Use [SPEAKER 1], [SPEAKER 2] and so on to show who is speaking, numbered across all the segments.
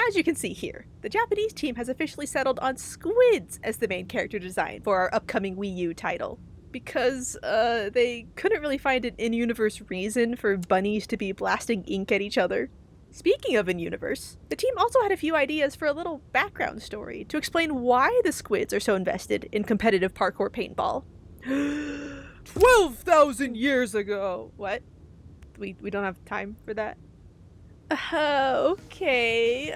[SPEAKER 1] As you can see here, the Japanese team has officially settled on squids as the main character design for our upcoming Wii U title. Because, they couldn't really find an in-universe reason for bunnies to be blasting ink at each other. Speaking of in-universe, the team also had a few ideas for a little background story to explain why the squids are so invested in competitive parkour paintball. 12,000 years ago! What? We don't have time for that? Okay,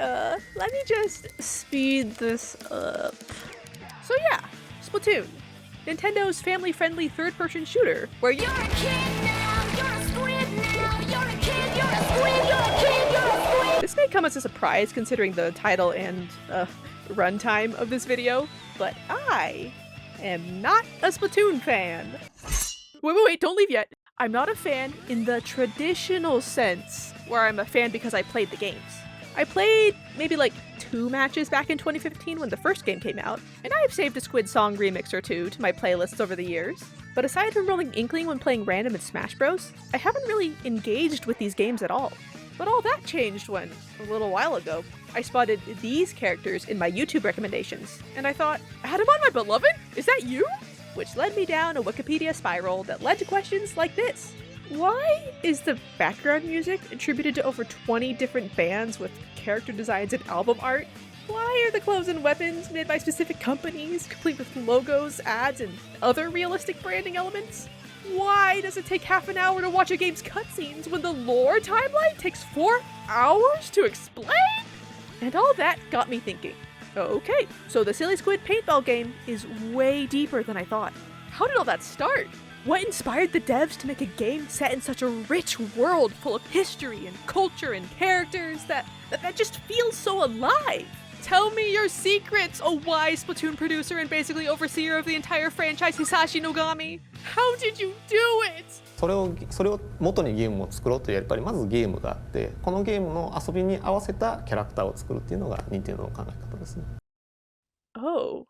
[SPEAKER 1] let me just speed this up. So yeah, Splatoon. Nintendo's family-friendly third-person shooter, where you're a kid now, you're a squid now, you're a kid, you're a squid, you're a kid, you're a squid! This may come as a surprise considering the title and, runtime of this video, but I am not a Splatoon fan. Wait, don't leave yet. I'm not a fan in the traditional sense, where I'm a fan because I played the games. I played maybe like 2 matches back in 2015 when the first game came out, and I've saved a Squid song remix or 2 to my playlists over the years. But aside from rolling Inkling when playing random in Smash Bros, I haven't really engaged with these games at all. But all that changed when, a little while ago, I spotted these characters in my YouTube recommendations, and I thought, Adamon, my beloved? Is that you? Which led me down a Wikipedia spiral that led to questions like this. Why is the background music attributed to over 20 different bands with character designs and album art? Why are the clothes and weapons made by specific companies, complete with logos, ads, and other realistic branding elements? Why does it take half an hour to watch a game's cutscenes when the lore timeline takes 4 hours to explain? And all that got me thinking. Okay, so the Silly Squid paintball game is way deeper than I thought. How did all that start? What inspired the devs to make a game set in such a rich world full of history and culture and characters that just feels so alive? Tell me your secrets, oh wise Splatoon producer and basically overseer of the entire franchise Hisashi Nogami. How did you do it?
[SPEAKER 2] それを元にゲームを作ろうというやっぱりまずゲームがあって、このゲームの遊びに合わせたキャラクターを作るっていうのが任天堂の考え方ですね。
[SPEAKER 1] Oh.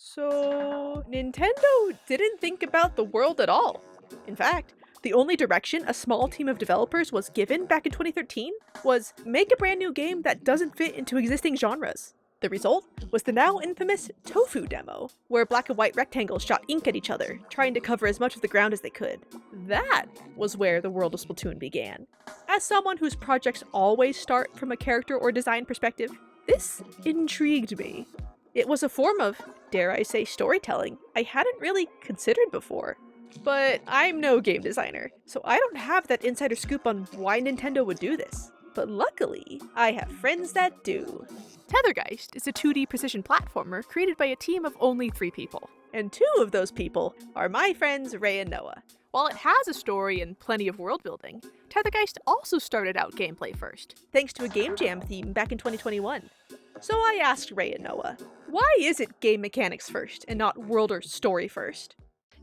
[SPEAKER 1] So, Nintendo didn't think about the world at all. In fact, the only direction a small team of developers was given back in 2013 was make a brand new game that doesn't fit into existing genres. The result was the now infamous Tofu demo, where black and white rectangles shot ink at each other, trying to cover as much of the ground as they could. That was where the world of Splatoon began. As someone whose projects always start from a character or design perspective, this intrigued me. It was a form of, dare I say, storytelling I hadn't really considered before. But I'm no game designer, so I don't have that insider scoop on why Nintendo would do this. But luckily, I have friends that do. Tethergeist is a 2D precision platformer created by a team of only 3 people. And 2 of those people are my friends Rae and Noah. While it has a story and plenty of world building, Tethergeist also started out gameplay first, thanks to a Game Jam theme back in 2021. So I asked Rae and Noah, why is it game mechanics first and not world or story first?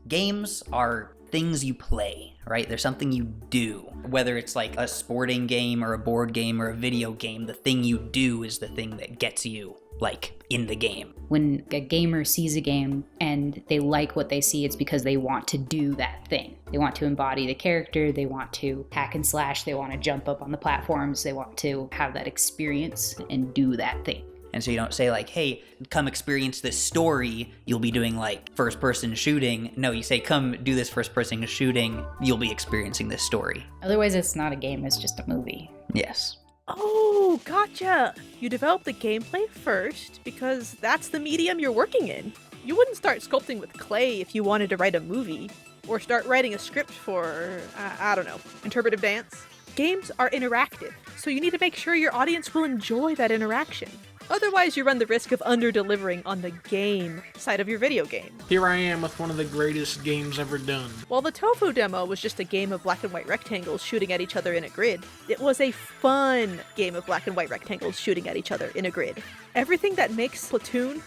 [SPEAKER 3] Games are things you play, right? They're something you do. Whether it's like a sporting game or a board game or a video game, the thing you do is the thing that gets you, like, in the game.
[SPEAKER 4] When a gamer sees a game and they like what they see, it's because they want to do that thing. They want to embody the character, they want to hack and slash, they want to jump up on the platforms, they want to have that experience and do that thing.
[SPEAKER 3] And so you don't say like, hey, come experience this story, you'll be doing like first-person shooting. No, you say, come do this first-person shooting, you'll be experiencing this story.
[SPEAKER 4] Otherwise, it's not a game, it's just a movie.
[SPEAKER 3] Yes.
[SPEAKER 1] Oh, gotcha! You develop the gameplay first because that's the medium you're working in. You wouldn't start sculpting with clay if you wanted to write a movie, or start writing a script for, I don't know, interpretive dance. Games are interactive, so you need to make sure your audience will enjoy that interaction. Otherwise, you run the risk of under-delivering on the game side of your video game.
[SPEAKER 5] Here I am with one of the greatest games ever done.
[SPEAKER 1] While the Tofu demo was just a game of black and white rectangles shooting at each other in a grid, it was a fun game of black and white rectangles shooting at each other in a grid. Everything that makes Splatoon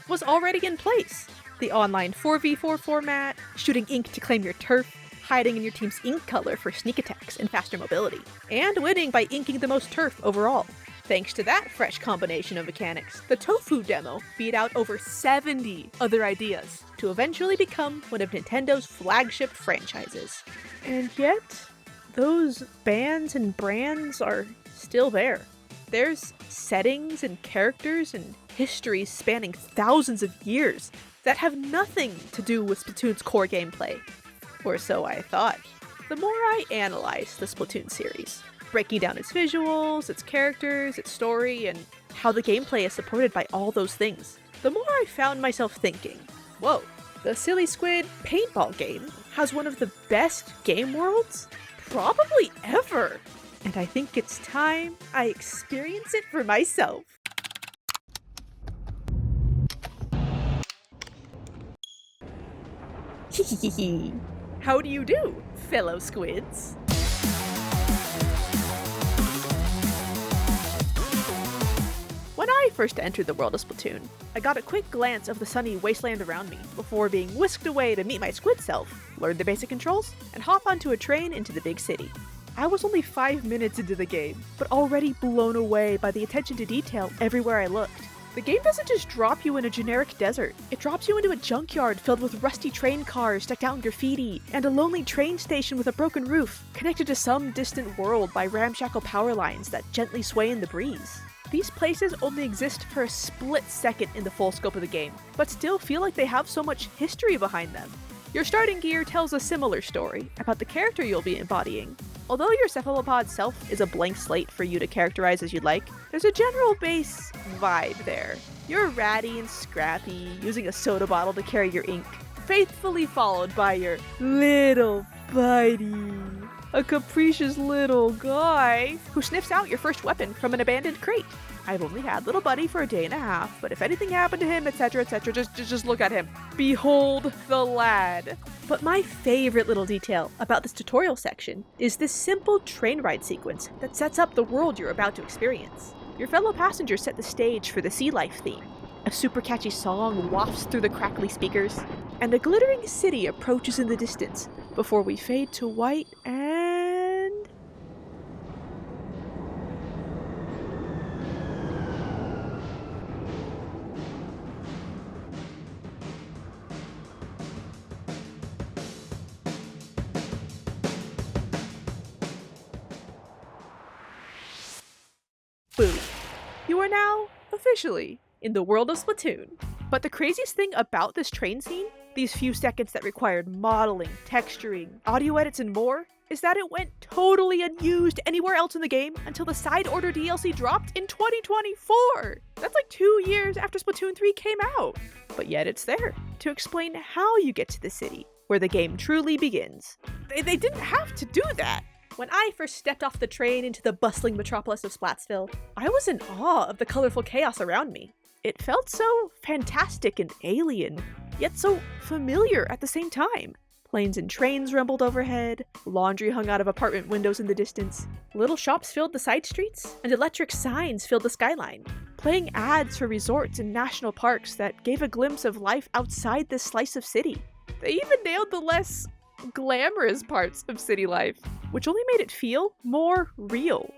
[SPEAKER 1] was already in place. The online 4v4 format, shooting ink to claim your turf, hiding in your team's ink color for sneak attacks and faster mobility, and winning by inking the most turf overall. Thanks to that fresh combination of mechanics, the Tofu demo beat out over 70 other ideas to eventually become one of Nintendo's flagship franchises. And yet, those bands and brands are still there. There's settings and characters and histories spanning thousands of years that have nothing to do with Splatoon's core gameplay. Or so I thought. The more I analyzed the Splatoon series, breaking down its visuals, its characters, its story, and how the gameplay is supported by all those things, the more I found myself thinking, whoa, the Silly Squid paintball game has one of the best game worlds probably ever. And I think it's time I experience it for myself. How do you do, fellow squids? When I first entered the world of Splatoon, I got a quick glance of the sunny wasteland around me before being whisked away to meet my squid self, learn the basic controls, and hop onto a train into the big city. I was only 5 minutes into the game, but already blown away by the attention to detail everywhere I looked. The game doesn't just drop you in a generic desert, it drops you into a junkyard filled with rusty train cars decked out in graffiti, and a lonely train station with a broken roof, connected to some distant world by ramshackle power lines that gently sway in the breeze. These places only exist for a split second in the full scope of the game, but still feel like they have so much history behind them. Your starting gear tells a similar story about the character you'll be embodying. Although your cephalopod self is a blank slate for you to characterize as you'd like, there's a general base vibe there. You're ratty and scrappy, using a soda bottle to carry your ink, faithfully followed by your little buddy, a capricious little guy who sniffs out your first weapon from an abandoned crate. I've only had little buddy for a day and a half, but if anything happened to him, etc., just look at him. Behold the lad. But my favorite little detail about this tutorial section is this simple train ride sequence that sets up the world you're about to experience. Your fellow passengers set the stage for the sea life theme. A super catchy song wafts through the crackly speakers, and a glittering city approaches in the distance before we fade to white and... boom. You are now, officially, in the world of Splatoon. But the craziest thing about this train scene, these few seconds that required modeling, texturing, audio edits, and more, is that it went totally unused anywhere else in the game until the Side Order DLC dropped in 2024! That's like 2 years after Splatoon 3 came out! But yet it's there, to explain how you get to the city, where the game truly begins. They didn't have to do that! When I first stepped off the train into the bustling metropolis of Splatsville, I was in awe of the colorful chaos around me. It felt so fantastic and alien, yet so familiar at the same time. Planes and trains rumbled overhead, laundry hung out of apartment windows in the distance, little shops filled the side streets, and electric signs filled the skyline, playing ads for resorts and national parks that gave a glimpse of life outside this slice of city. They even nailed the less glamorous parts of city life, which only made it feel more real.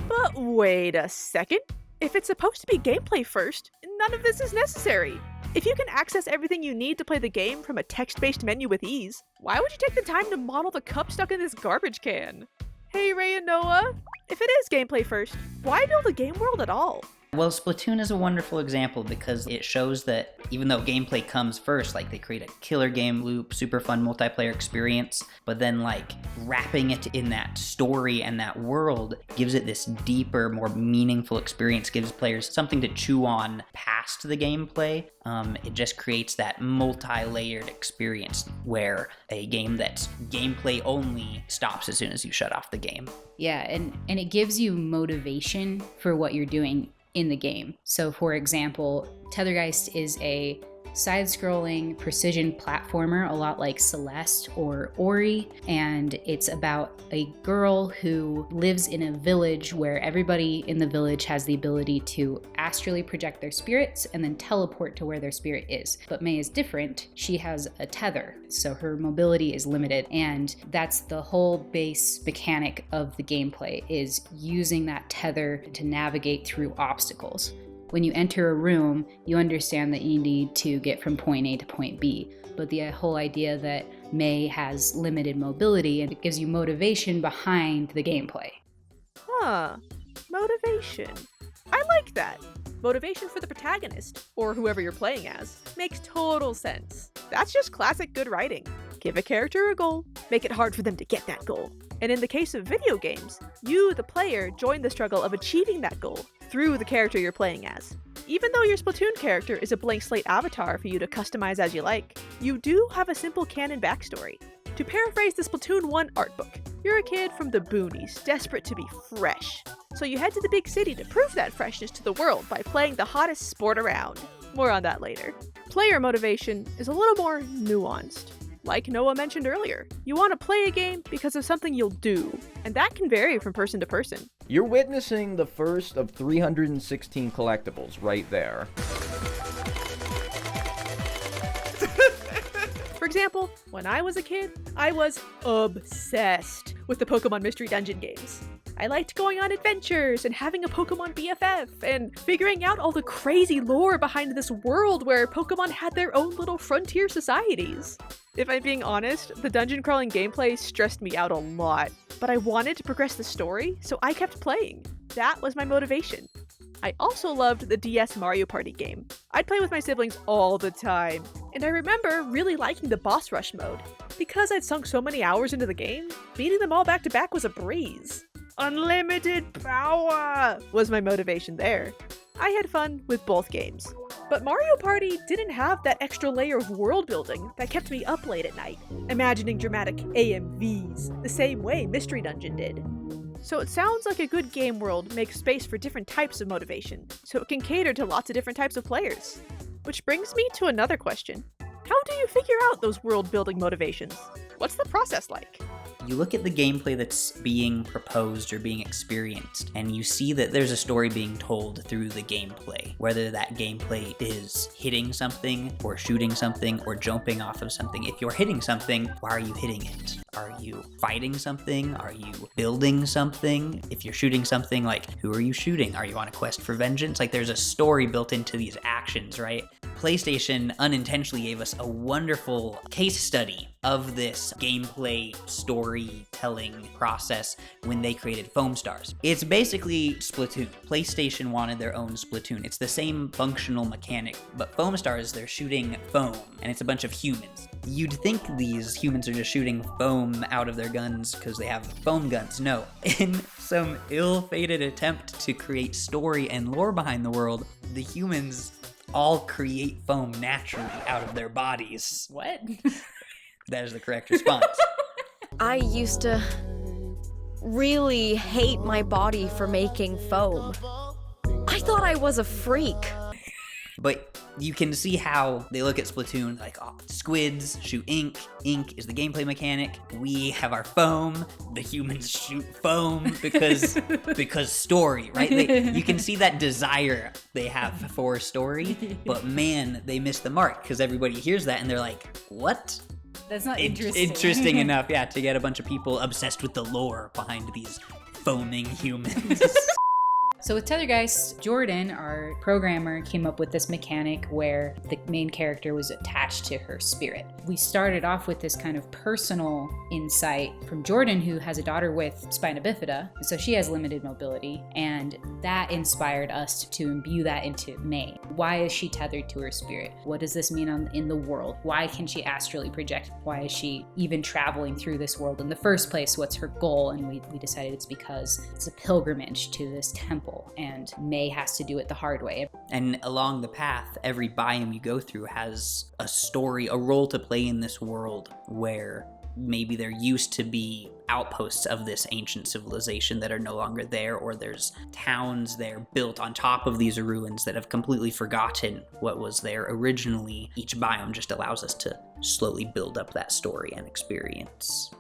[SPEAKER 1] But wait a second. If it's supposed to be gameplay first, none of this is necessary. If you can access everything you need to play the game from a text-based menu with ease, why would you take the time to model the cup stuck in this garbage can? Hey Rae and Noah, if it is gameplay first, why build a game world at all?
[SPEAKER 3] Well, Splatoon is a wonderful example because it shows that even though gameplay comes first, like they create a killer game loop, super fun multiplayer experience, but then like wrapping it in that story and that world gives it this deeper, more meaningful experience, gives players something to chew on past the gameplay. It just creates that multi-layered experience where a game that's gameplay only stops as soon as you shut off the game.
[SPEAKER 4] Yeah, and it gives you motivation for what you're doing in the game. So for example, Tethergeist is a side-scrolling precision platformer, a lot like Celeste or Ori, and it's about a girl who lives in a village where everybody in the village has the ability to astrally project their spirits and then teleport to where their spirit is. But May is different. She has a tether, so her mobility is limited, and that's the whole base mechanic of the gameplay, is using that tether to navigate through obstacles. When you enter a room, you understand that you need to get from point A to point B, but the whole idea that May has limited mobility, and it gives you motivation behind the gameplay.
[SPEAKER 1] Huh. Motivation. I like that. Motivation for the protagonist, or whoever you're playing as, makes total sense. That's just classic good writing. Give a character a goal, make it hard for them to get that goal. And in the case of video games, you, the player, join the struggle of achieving that goal through the character you're playing as. Even though your Splatoon character is a blank slate avatar for you to customize as you like, you do have a simple canon backstory. To paraphrase the Splatoon 1 art book, you're a kid from the boonies, desperate to be fresh. So you head to the big city to prove that freshness to the world by playing the hottest sport around. More on that later. Player motivation is a little more nuanced. Like Noah mentioned earlier, you want to play a game because of something you'll do, and that can vary from person to person.
[SPEAKER 6] You're witnessing the first of 316 collectibles right there.
[SPEAKER 1] For example, when I was a kid, I was obsessed with the Pokemon Mystery Dungeon games. I liked going on adventures and having a Pokemon BFF and figuring out all the crazy lore behind this world where Pokemon had their own little frontier societies. If I'm being honest, the dungeon crawling gameplay stressed me out a lot, but I wanted to progress the story, so I kept playing. That was my motivation. I also loved the DS Mario Party game. I'd play with my siblings all the time, and I remember really liking the boss rush mode. Because I'd sunk so many hours into the game, beating them all back to back was a breeze. Unlimited power was my motivation there. I had fun with both games. But Mario Party didn't have that extra layer of world building that kept me up late at night, imagining dramatic AMVs, the same way Mystery Dungeon did. So it sounds like a good game world makes space for different types of motivation, so it can cater to lots of different types of players. Which brings me to another question. How do you figure out those world building motivations? What's the process like?
[SPEAKER 3] You look at the gameplay that's being proposed or being experienced, and you see that there's a story being told through the gameplay. Whether that gameplay is hitting something, or shooting something, or jumping off of something. If you're hitting something, why are you hitting it? Are you fighting something? Are you building something? If you're shooting something, like, who are you shooting? Are you on a quest for vengeance? Like, there's a story built into these actions, right? PlayStation unintentionally gave us a wonderful case study of this gameplay storytelling process when they created Foam Stars. It's basically Splatoon. PlayStation wanted their own Splatoon. It's the same functional mechanic, but Foam Stars, they're shooting foam, and it's a bunch of humans. You'd think these humans are just shooting foam out of their guns because they have foam guns. No. In some ill-fated attempt to create story and lore behind the world, the humans all create foam naturally out of their bodies.
[SPEAKER 4] What?
[SPEAKER 3] That is the correct response.
[SPEAKER 7] I used to really hate my body for making foam. I thought I was a freak.
[SPEAKER 3] But you can see how they look at Splatoon like, oh, squids shoot ink. Ink is the gameplay mechanic. We have our foam. The humans shoot foam because story, right? You can see that desire they have for story, but man, they miss the mark because everybody hears that and they're like, what?
[SPEAKER 4] That's not interesting.
[SPEAKER 3] Interesting enough, yeah, to get a bunch of people obsessed with the lore behind these foaming humans.
[SPEAKER 4] So with Tethergeist, Jordan, our programmer, came up with this mechanic where the main character was attached to her spirit. We started off with this kind of personal insight from Jordan, who has a daughter with spina bifida, so she has limited mobility, and that inspired us to imbue that into May. Why is she tethered to her spirit? What does this mean in the world? Why can she astrally project? Why is she even traveling through this world in the first place? What's her goal? And we decided it's because it's a pilgrimage to this temple, and May has to do it the hard way.
[SPEAKER 3] And along the path, every biome you go through has a story, a role to play in this world where maybe there used to be outposts of this ancient civilization that are no longer there, or there's towns there built on top of these ruins that have completely forgotten what was there originally. Each biome just allows us to slowly build up that story and experience.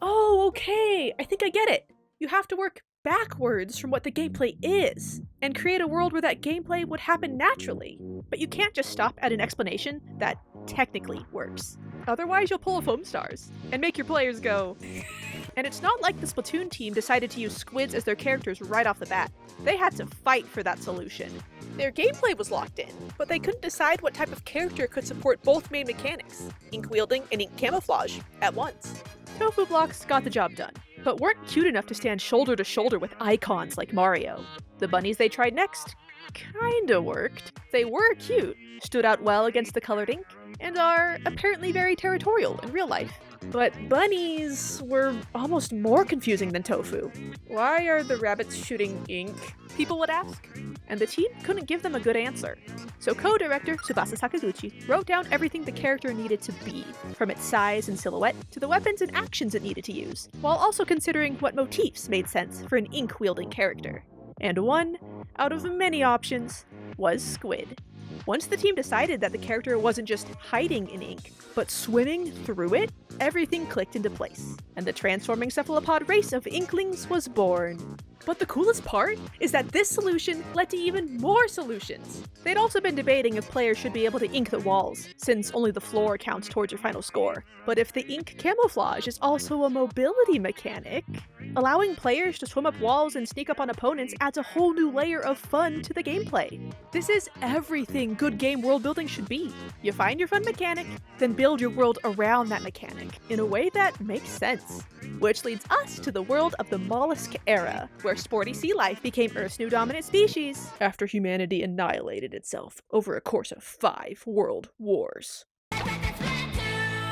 [SPEAKER 1] Oh, okay. I think I get it. You have to work backwards from what the gameplay is, and create a world where that gameplay would happen naturally. But you can't just stop at an explanation that technically works. Otherwise, you'll pull a Foam Stars and make your players go. And it's not like the Splatoon team decided to use squids as their characters right off the bat. They had to fight for that solution. Their gameplay was locked in, but they couldn't decide what type of character could support both main mechanics, ink wielding and ink camouflage, at once. Tofu Blocks got the job done. but weren't cute enough to stand shoulder to shoulder with icons like Mario. The bunnies they tried next kinda worked. They were cute, stood out well against the colored ink, and are apparently very territorial in real life. But bunnies were almost more confusing than tofu. Why are the rabbits shooting ink? People would ask. And the team couldn't give them a good answer. So co-director Tsubasa Sakaguchi wrote down everything the character needed to be, from its size and silhouette to the weapons and actions it needed to use, while also considering what motifs made sense for an ink-wielding character. And one, out of many options, was squid. Once the team decided that the character wasn't just hiding in ink, but swimming through it, everything clicked into place, and the transforming cephalopod race of Inklings was born. But the coolest part is that this solution led to even more solutions. They'd also been debating if players should be able to ink the walls, since only the floor counts towards your final score. But if the ink camouflage is also a mobility mechanic, allowing players to swim up walls and sneak up on opponents adds a whole new layer of fun to the gameplay. This is everything good game world building should be. You find your fun mechanic, then build your world around that mechanic in a way that makes sense. Which leads us to the world of the mollusk era, where sporty sea life became Earth's new dominant species after humanity annihilated itself over a course of 5 world wars.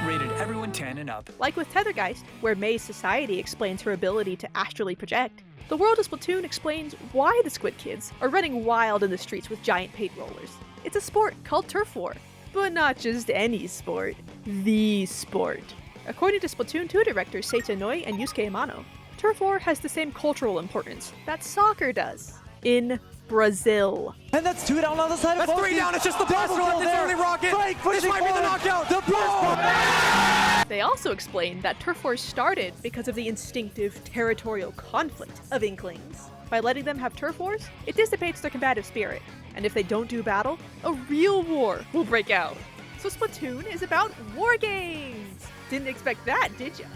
[SPEAKER 8] Rated everyone 10 and up.
[SPEAKER 1] Like with Tethergeist, where May's society explains her ability to astrally project, the world of Splatoon explains why the Squid Kids are running wild in the streets with giant paint rollers. It's a sport called Turf War, but not just any sport, the sport. According to Splatoon 2 directors Seita Noi and Yusuke Amano, Turf War has the same cultural importance that soccer does in Brazil.
[SPEAKER 9] And that's 2 down on the side.
[SPEAKER 8] That's 3 down. It's just the ball left. It's only rocket. This might be the knockout. The ball.
[SPEAKER 1] They also explain that Turf War started because of the instinctive territorial conflict of Inklings. By letting them have turf wars, it dissipates their combative spirit, and if they don't do battle, a real war will break out. So Splatoon is about war games! Didn't expect that, did ya?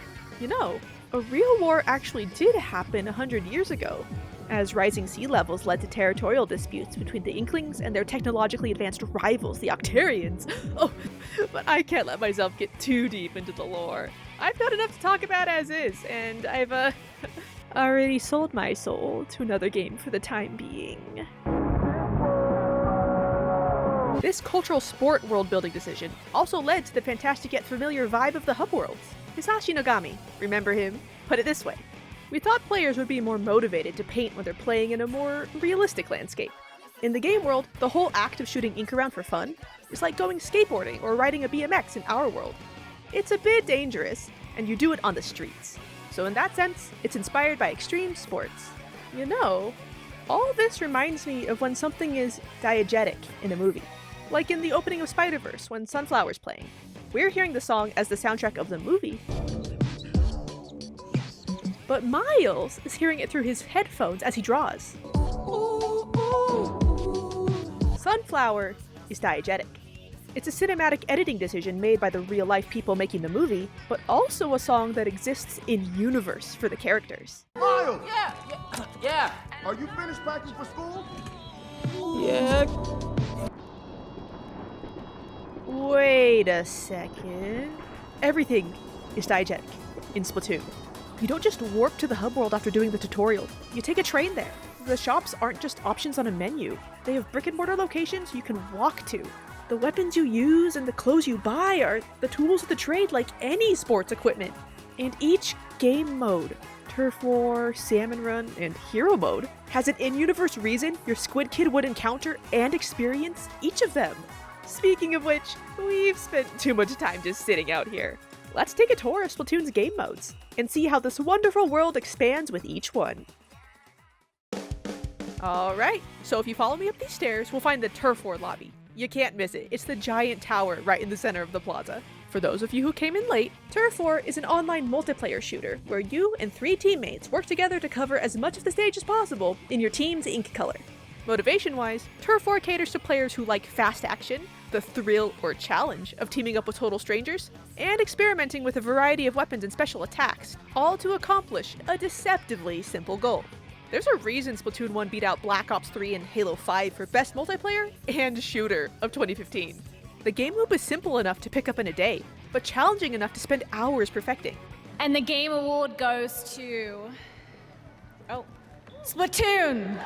[SPEAKER 1] You know, a real war actually did happen 100 years ago, as rising sea levels led to territorial disputes between the Inklings and their technologically advanced rivals, the Octarians. Oh, but I can't let myself get too deep into the lore. I've got enough to talk about as is, and I've, already sold my soul to another game for the time being. This cultural sport world-building decision also led to the fantastic yet familiar vibe of the hub worlds. Hisashi Nogami, remember him? Put it this way. We thought players would be more motivated to paint when they're playing in a more realistic landscape. In the game world, the whole act of shooting ink around for fun is like going skateboarding or riding a BMX in our world. It's a bit dangerous, and you do it on the streets. So in that sense, it's inspired by extreme sports. You know, all this reminds me of when something is diegetic in a movie. Like in the opening of Spider-Verse when Sunflower's playing. We're hearing the song as the soundtrack of the movie. But Miles is hearing it through his headphones as he draws. Sunflower is diegetic. It's a cinematic editing decision made by the real-life people making the movie, but also a song that exists in universe for the characters.
[SPEAKER 10] Miles!
[SPEAKER 9] Yeah.
[SPEAKER 10] Are you finished packing for school?
[SPEAKER 9] Yeah.
[SPEAKER 1] Wait a second. Everything is diegetic in Splatoon. You don't just warp to the hub world after doing the tutorial. You take a train there. The shops aren't just options on a menu. They have brick-and-mortar locations you can walk to. The weapons you use and the clothes you buy are the tools of the trade like any sports equipment. And each game mode, Turf War, Salmon Run, and Hero Mode, has an in-universe reason your Squid Kid would encounter and experience each of them. Speaking of which, we've spent too much time just sitting out here. Let's take a tour of Splatoon's game modes and see how this wonderful world expands with each one. Alright, so if you follow me up these stairs, we'll find the Turf War lobby. You can't miss it. It's the giant tower right in the center of the plaza. For those of you who came in late, Turf War is an online multiplayer shooter where you and 3 teammates work together to cover as much of the stage as possible in your team's ink color. Motivation-wise, Turf War caters to players who like fast action, the thrill or challenge of teaming up with total strangers, and experimenting with a variety of weapons and special attacks, all to accomplish a deceptively simple goal. There's a reason Splatoon 1 beat out Black Ops 3 and Halo 5 for Best Multiplayer and Shooter of 2015. The game loop is simple enough to pick up in a day, but challenging enough to spend hours perfecting.
[SPEAKER 11] And the game award goes to... Oh, Splatoon!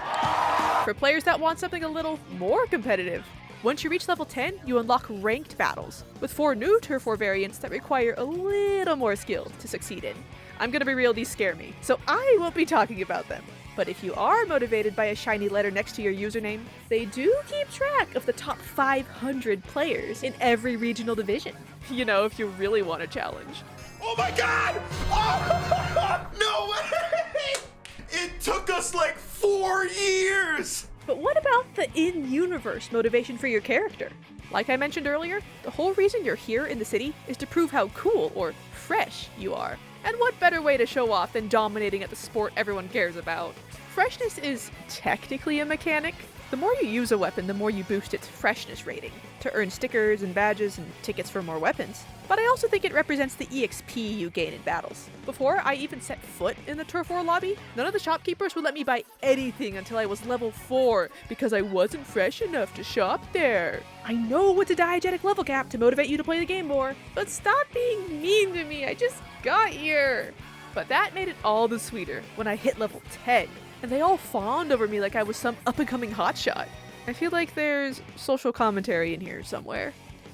[SPEAKER 1] For players that want something a little more competitive, once you reach level 10, you unlock ranked battles, with 4 new Turf War variants that require a little more skill to succeed in. I'm gonna be real, these scare me, so I won't be talking about them. But if you are motivated by a shiny letter next to your username, they do keep track of the top 500 players in every regional division. You know, if you really want a challenge.
[SPEAKER 10] Oh my god! Oh, no way! It took us like 4 years!
[SPEAKER 1] But what about the in-universe motivation for your character? Like I mentioned earlier, the whole reason you're here in the city is to prove how cool or fresh you are. And what better way to show off than dominating at the sport everyone cares about? Freshness is technically a mechanic. The more you use a weapon, the more you boost its freshness rating, to earn stickers and badges and tickets for more weapons. But I also think it represents the EXP you gain in battles. Before I even set foot in the Turf War lobby, none of the shopkeepers would let me buy anything until I was level 4, because I wasn't fresh enough to shop there. I know it's a diegetic level cap to motivate you to play the game more, but stop being mean to me, I just got here. But that made it all the sweeter when I hit level 10. And they all fawned over me like I was some up-and-coming hotshot. I feel like there's social commentary in here somewhere.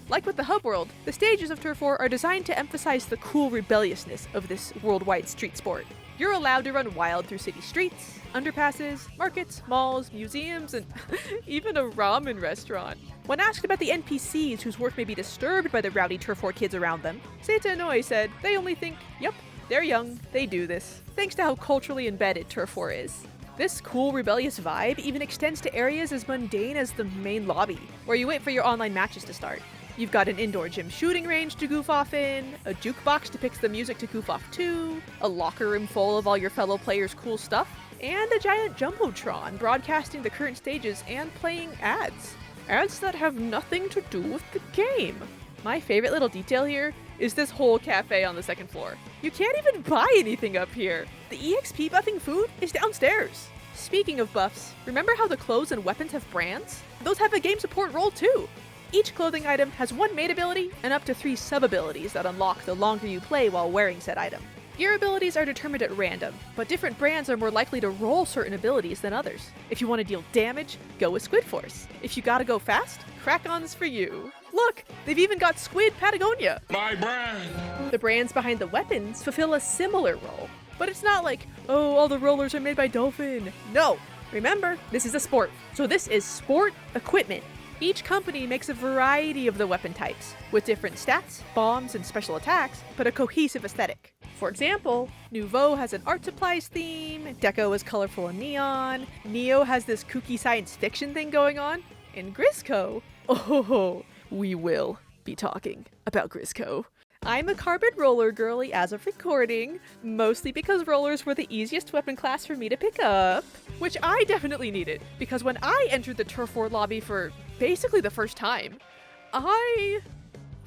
[SPEAKER 1] Like with the hub world, the stages of Turf War are designed to emphasize the cool rebelliousness of this worldwide street sport. You're allowed to run wild through city streets, underpasses, markets, malls, museums, and even a ramen restaurant. When asked about the NPCs whose work may be disturbed by the rowdy Turf War kids around them, Seita Inoi said they only think, yep, they're young, they do this, thanks to how culturally embedded Turf War is. This cool, rebellious vibe even extends to areas as mundane as the main lobby, where you wait for your online matches to start. You've got an indoor gym shooting range to goof off in, a jukebox depicts the music to goof off to, a locker room full of all your fellow players' cool stuff, and a giant jumbotron broadcasting the current stages and playing ads. Ads that have nothing to do with the game. My favorite little detail here is this whole cafe on the second floor. You can't even buy anything up here. The EXP buffing food is downstairs. Speaking of buffs, remember how the clothes and weapons have brands? Those have a game support role too. Each clothing item has 1 main ability and up to 3 sub-abilities that unlock the longer you play while wearing said item. Your abilities are determined at random, but different brands are more likely to roll certain abilities than others. If you want to deal damage, go with Squid Force. If you gotta go fast, Crack-On's for you. Look, they've even got Squid Patagonia.
[SPEAKER 10] My brand!
[SPEAKER 1] The brands behind the weapons fulfill a similar role. But it's not like, oh, all the rollers are made by Dolphin. No! Remember, this is a sport, so this is sport equipment. Each company makes a variety of the weapon types, with different stats, bombs, and special attacks, but a cohesive aesthetic. For example, Nouveau has an art supplies theme, Deco is colorful and neon, Neo has this kooky science fiction thing going on, and Grisco, oh, we will be talking about Grisco. I'm a carbon roller girly as of recording, mostly because rollers were the easiest weapon class for me to pick up, which I definitely needed, because when I entered the Turf War lobby for basically the first time, I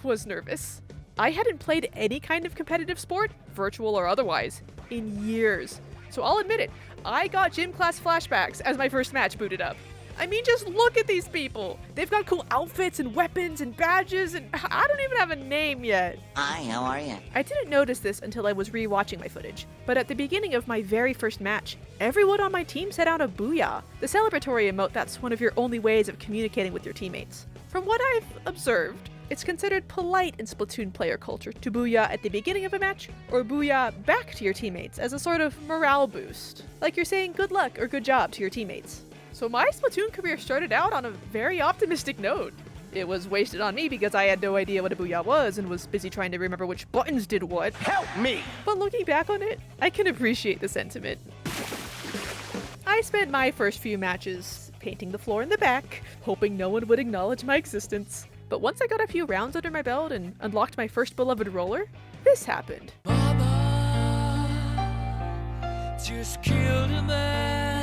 [SPEAKER 1] was nervous. I hadn't played any kind of competitive sport, virtual or otherwise, in years. So I'll admit it, I got gym class flashbacks as my first match booted up. I mean, just look at these people. They've got cool outfits and weapons and badges, and I don't even have a name yet.
[SPEAKER 12] Hi, how are you?
[SPEAKER 1] I didn't notice this until I was re-watching my footage, but at the beginning of my very first match, everyone on my team set out a booyah, the celebratory emote that's one of your only ways of communicating with your teammates. From what I've observed, it's considered polite in Splatoon player culture to booyah at the beginning of a match, or booyah back to your teammates as a sort of morale boost, like you're saying good luck or good job to your teammates. So my Splatoon career started out on a very optimistic note. It was wasted on me because I had no idea what a booyah was and was busy trying to remember which buttons did what.
[SPEAKER 10] Help me!
[SPEAKER 1] But looking back on it, I can appreciate the sentiment. I spent my first few matches painting the floor in the back, hoping no one would acknowledge my existence. But once I got a few rounds under my belt and unlocked my first beloved roller, this happened.
[SPEAKER 8] Mama just killed a man.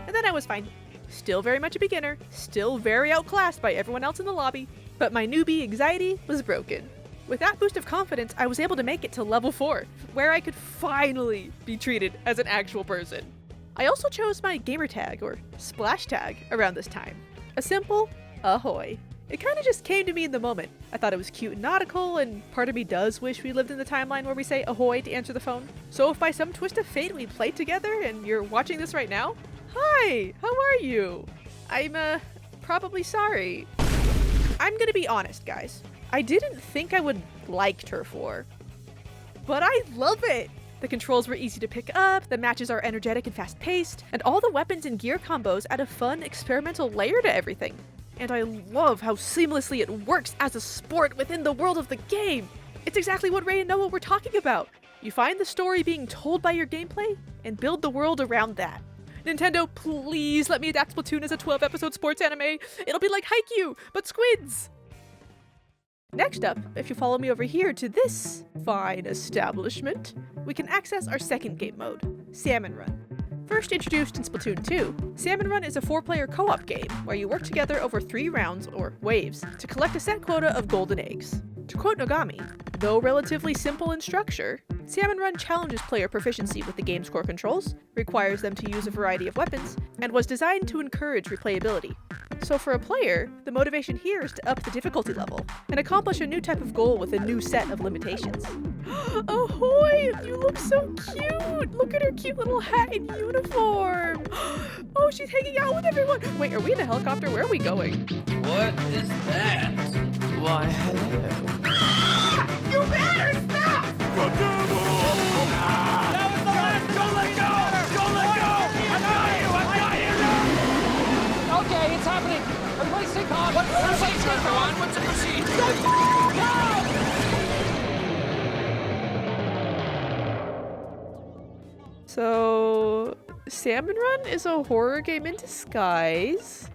[SPEAKER 1] And then I was fine. Still very much a beginner, still very outclassed by everyone else in the lobby, but my newbie anxiety was broken. With that boost of confidence, I was able to make it to level 4, where I could finally be treated as an actual person. I also chose my gamer tag, or splash tag, around this time. A simple ahoy. It kind of just came to me in the moment. I thought it was cute and nautical, and part of me does wish we lived in the timeline where we say ahoy to answer the phone. So if by some twist of fate we played together and you're watching this right now, hi, how are you? I'm, probably sorry. I'm gonna be honest, guys. I didn't think I would like Turf War, but I love it! The controls were easy to pick up, the matches are energetic and fast-paced, and all the weapons and gear combos add a fun, experimental layer to everything. And I love how seamlessly it works as a sport within the world of the game. It's exactly what Rae and Noah were talking about. You find the story being told by your gameplay, and build the world around that. Nintendo, please let me adapt Splatoon as a 12-episode sports anime. It'll be like Haikyuu, but squids! Next up, if you follow me over here to this fine establishment, we can access our second game mode, Salmon Run. First introduced in Splatoon 2, Salmon Run is a 4-player co-op game where you work together over 3 rounds, or waves, to collect a set quota of golden eggs. To quote Nogami, though relatively simple in structure, Salmon Run challenges player proficiency with the game's core controls, requires them to use a variety of weapons, and was designed to encourage replayability. So for a player, the motivation here is to up the difficulty level, and accomplish a new type of goal with a new set of limitations. Ahoy! You look so cute! Look at her cute little hat and uniform! Oh, she's hanging out with everyone! Wait, are we in a helicopter? Where are we going?
[SPEAKER 9] What is that?
[SPEAKER 8] Why, hello.
[SPEAKER 10] You better stop! Don't let go! Don't let go! I got you!
[SPEAKER 9] Okay, it's happening. Everybody stay calm. What's the procedure, everyone? What's the procedure?
[SPEAKER 1] So, Salmon Run is a horror game in disguise,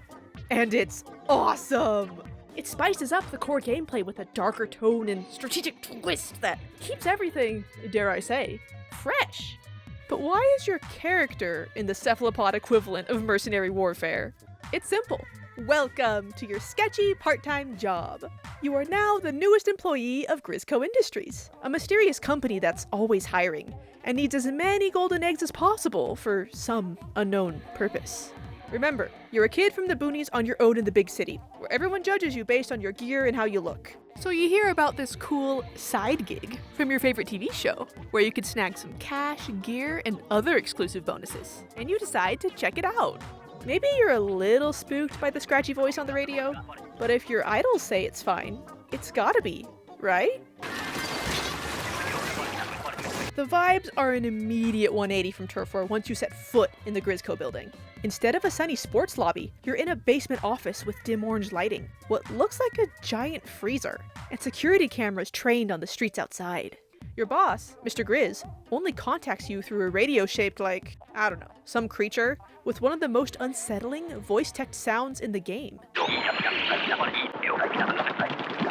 [SPEAKER 1] and it's awesome! It spices up the core gameplay with a darker tone and strategic twist that keeps everything, dare I say, fresh. But why is your character in the cephalopod equivalent of mercenary warfare? It's simple. Welcome to your sketchy part-time job. You are now the newest employee of Grizzco Industries, a mysterious company that's always hiring and needs as many golden eggs as possible for some unknown purpose. Remember, you're a kid from the boonies on your own in the big city, where everyone judges you based on your gear and how you look. So you hear about this cool side gig from your favorite TV show, where you could snag some cash, gear, and other exclusive bonuses, and you decide to check it out. Maybe you're a little spooked by the scratchy voice on the radio, but if your idols say it's fine, it's gotta be, right? The vibes are an immediate 180 from Turf War once you set foot in the Grizzco building. Instead of a sunny sports lobby, you're in a basement office with dim orange lighting, what looks like a giant freezer, and security cameras trained on the streets outside. Your boss, Mr. Grizz, only contacts you through a radio shaped like, I don't know, some creature with one of the most unsettling voice text sounds in the game.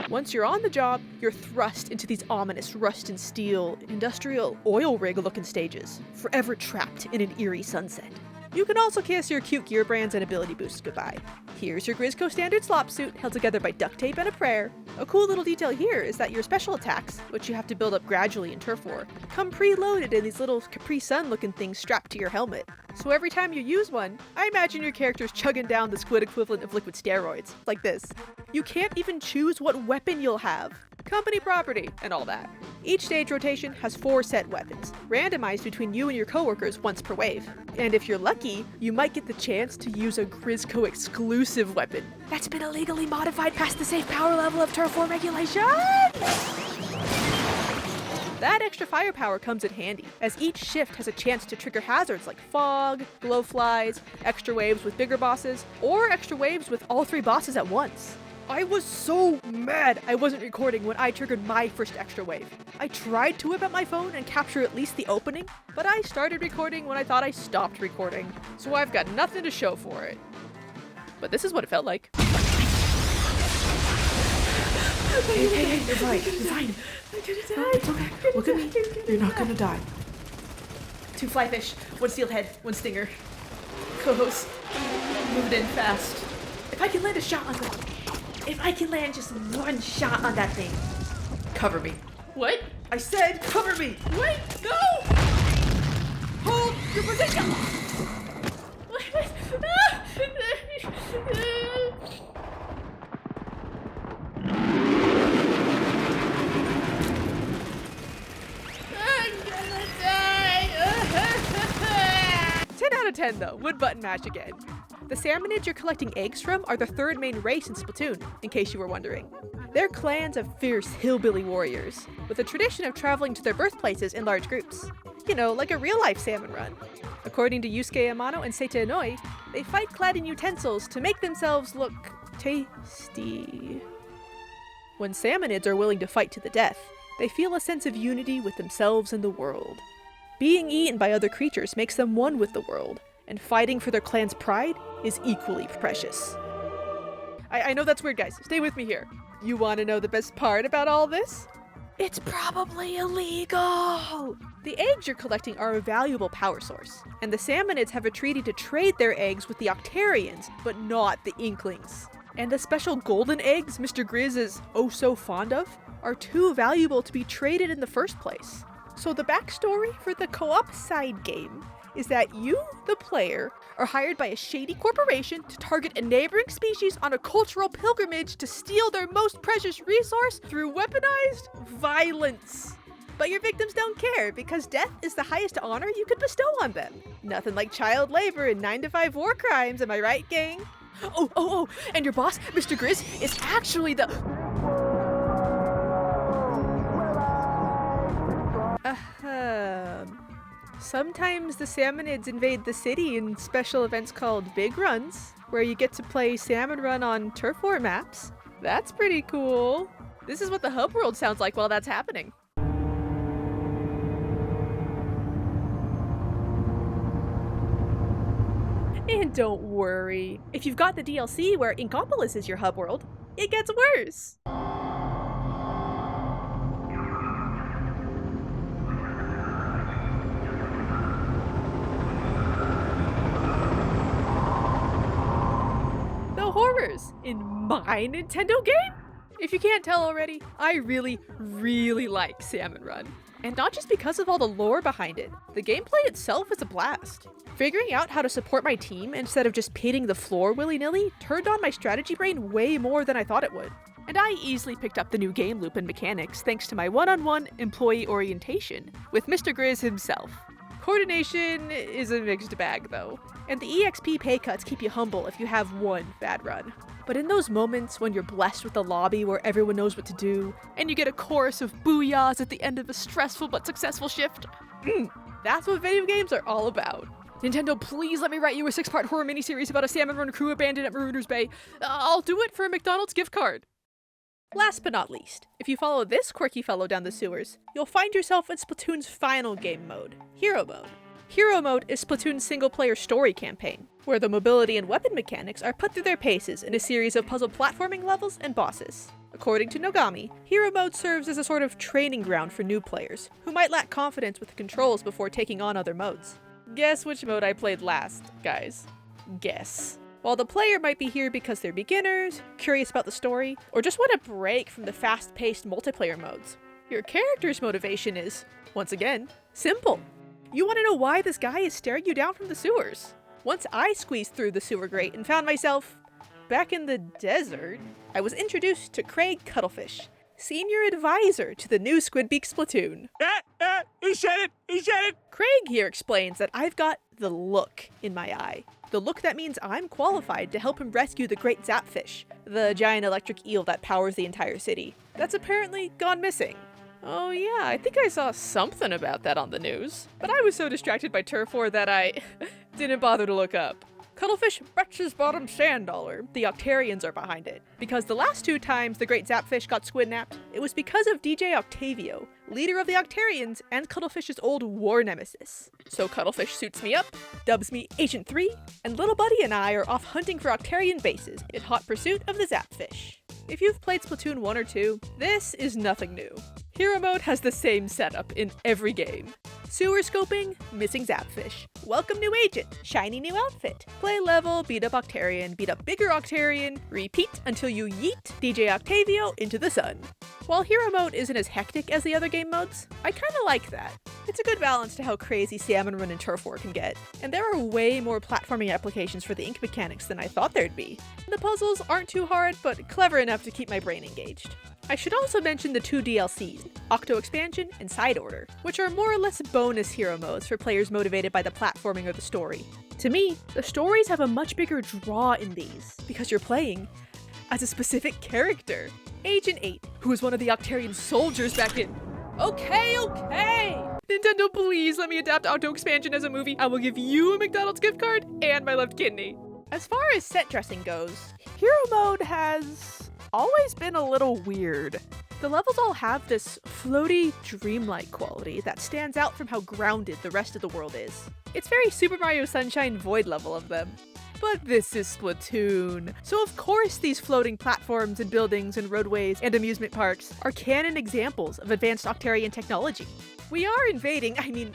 [SPEAKER 1] Once you're on the job, you're thrust into these ominous rust and steel, industrial oil rig looking stages, forever trapped in an eerie sunset. You can also kiss your cute gear brands and ability boosts goodbye. Here's your Grizzco standard slop suit held together by duct tape and a prayer. A cool little detail here is that your special attacks, which you have to build up gradually in Turf War, come preloaded in these little Capri Sun looking things strapped to your helmet. So every time you use one, I imagine your character's chugging down the squid equivalent of liquid steroids, like this. You can't even choose what weapon you'll have. Company property, and all that. Each stage rotation has 4 set weapons, randomized between you and your coworkers once per wave. And if you're lucky, you might get the chance to use a Grizzco exclusive weapon that's been illegally modified past the safe power level of Turf War regulation! That extra firepower comes in handy, as each shift has a chance to trigger hazards like fog, glowflies, extra waves with bigger bosses, or extra waves with all 3 bosses at once. I was so mad I wasn't recording when I triggered my first extra wave. I tried to whip out my phone and capture at least the opening, but I started recording when I thought I stopped recording, so I've got nothing to show for it. But this is what it felt like.
[SPEAKER 12] Hey, you're fine, you're fine.
[SPEAKER 1] I'm gonna die.
[SPEAKER 12] It's okay. Look at me. You're not gonna die.
[SPEAKER 1] 2 flyfish, 1 steelhead, 1 stinger. Co-host, move it in fast. If I can land a shot on that. If I can land just 1 shot on that thing. Cover me. What? I said cover me. Wait, no! Hold your position. 10 though, wood button mash again. The salmonids you're collecting eggs from are the third main race in Splatoon, in case you were wondering. They're clans of fierce hillbilly warriors, with a tradition of traveling to their birthplaces in large groups. You know, like a real-life salmon run. According to Yusuke Amano and Seita Inoi, they fight clad in utensils to make themselves look tasty. When salmonids are willing to fight to the death, they feel a sense of unity with themselves and the world. Being eaten by other creatures makes them one with the world, and fighting for their clan's pride is equally precious. I know that's weird, guys. Stay with me here. You want to know the best part about all this? It's probably illegal! The eggs you're collecting are a valuable power source, and the salmonids have a treaty to trade their eggs with the Octarians, but not the Inklings. And the special golden eggs Mr. Grizz is oh so fond of are too valuable to be traded in the first place. So the backstory for the co-op side game is that you, the player, are hired by a shady corporation to target a neighboring species on a cultural pilgrimage to steal their most precious resource through weaponized violence. But your victims don't care because death is the highest honor you could bestow on them. Nothing like child labor and 9-to-5 war crimes, am I right, gang? Oh, and your boss, Mr. Grizz, is actually the... Sometimes the salmonids invade the city in special events called Big Runs, where you get to play Salmon Run on turf war maps. That's pretty cool. This is what the hub world sounds like while that's happening. And don't worry, if you've got the DLC where Inkopolis is your hub world, it gets worse. The horrors in my Nintendo game? If you can't tell already, I really like Salmon Run. And not just because of all the lore behind it, the gameplay itself is a blast. Figuring out how to support my team instead of just pitting the floor willy-nilly turned on my strategy brain way more than I thought it would. And I easily picked up the new game loop and mechanics thanks to my one-on-one employee orientation with Mr. Grizz himself. Coordination is a mixed bag though, and the EXP pay cuts keep you humble if you have one bad run. But in those moments when you're blessed with a lobby where everyone knows what to do, and you get a chorus of booyahs at the end of a stressful but successful shift, that's what video games are all about. Nintendo, please let me write you a 6-part horror miniseries about a salmon run crew abandoned at Marooners Bay. I'll do it for a McDonald's gift card. Last but not least, if you follow this quirky fellow down the sewers, you'll find yourself in Splatoon's final game mode, Hero Mode. Hero Mode is Splatoon's single-player story campaign, where the mobility and weapon mechanics are put through their paces in a series of puzzle platforming levels and bosses. According to Nogami, Hero Mode serves as a sort of training ground for new players, who might lack confidence with the controls before taking on other modes. Guess which mode I played last, guys. Guess. While the player might be here because they're beginners, curious about the story, or just want a break from the fast-paced multiplayer modes, your character's motivation is, once again, simple. You want to know why this guy is staring you down from the sewers. Once I squeezed through the sewer grate and found myself back in the desert, I was introduced to Craig Cuttlefish, senior advisor to the new Squidbeak Splatoon.
[SPEAKER 8] He said it!
[SPEAKER 1] Craig here explains that I've got the look in my eye. The look that means I'm qualified to help him rescue the great Zapfish, the giant electric eel that powers the entire city. That's apparently gone missing. Oh yeah, I think I saw something about that on the news. But I was so distracted by turf war that I didn't bother to look up. Cuttlefish bets his bottom sand dollar the Octarians are behind it. Because the last 2 times the great Zapfish got squid-napped, it was because of DJ Octavio, leader of the Octarians and Cuttlefish's old war nemesis. So Cuttlefish suits me up, dubs me Agent 3, and little buddy and I are off hunting for Octarian bases in hot pursuit of the Zapfish. If you've played Splatoon 1 or 2, this is nothing new. Hero Mode has the same setup in every game. Sewer scoping, missing Zapfish. Welcome new agent, shiny new outfit. Play level, beat up Octarian, beat up bigger Octarian, repeat until you yeet DJ Octavio into the sun. While Hero Mode isn't as hectic as the other game modes, I kinda like that. It's a good balance to how crazy Salmon Run and Turf War can get, and there are way more platforming applications for the ink mechanics than I thought there'd be. The puzzles aren't too hard, but clever enough to keep my brain engaged. I should also mention the 2 DLCs, Octo Expansion and Side Order, which are more or less bonus hero modes for players motivated by the platforming or the story. To me, the stories have a much bigger draw in these, because you're playing as a specific character. Agent 8, who was one of the Octarian soldiers back in... Okay! Nintendo, please let me adapt Octo Expansion as a movie. I will give you a McDonald's gift card and my left kidney. As far as set dressing goes, Hero Mode has always been a little weird. The levels all have this floaty, dreamlike quality that stands out from how grounded the rest of the world is. It's very Super Mario Sunshine Void level of them. But this is Splatoon, so of course these floating platforms and buildings and roadways and amusement parks are canon examples of advanced Octarian technology. We are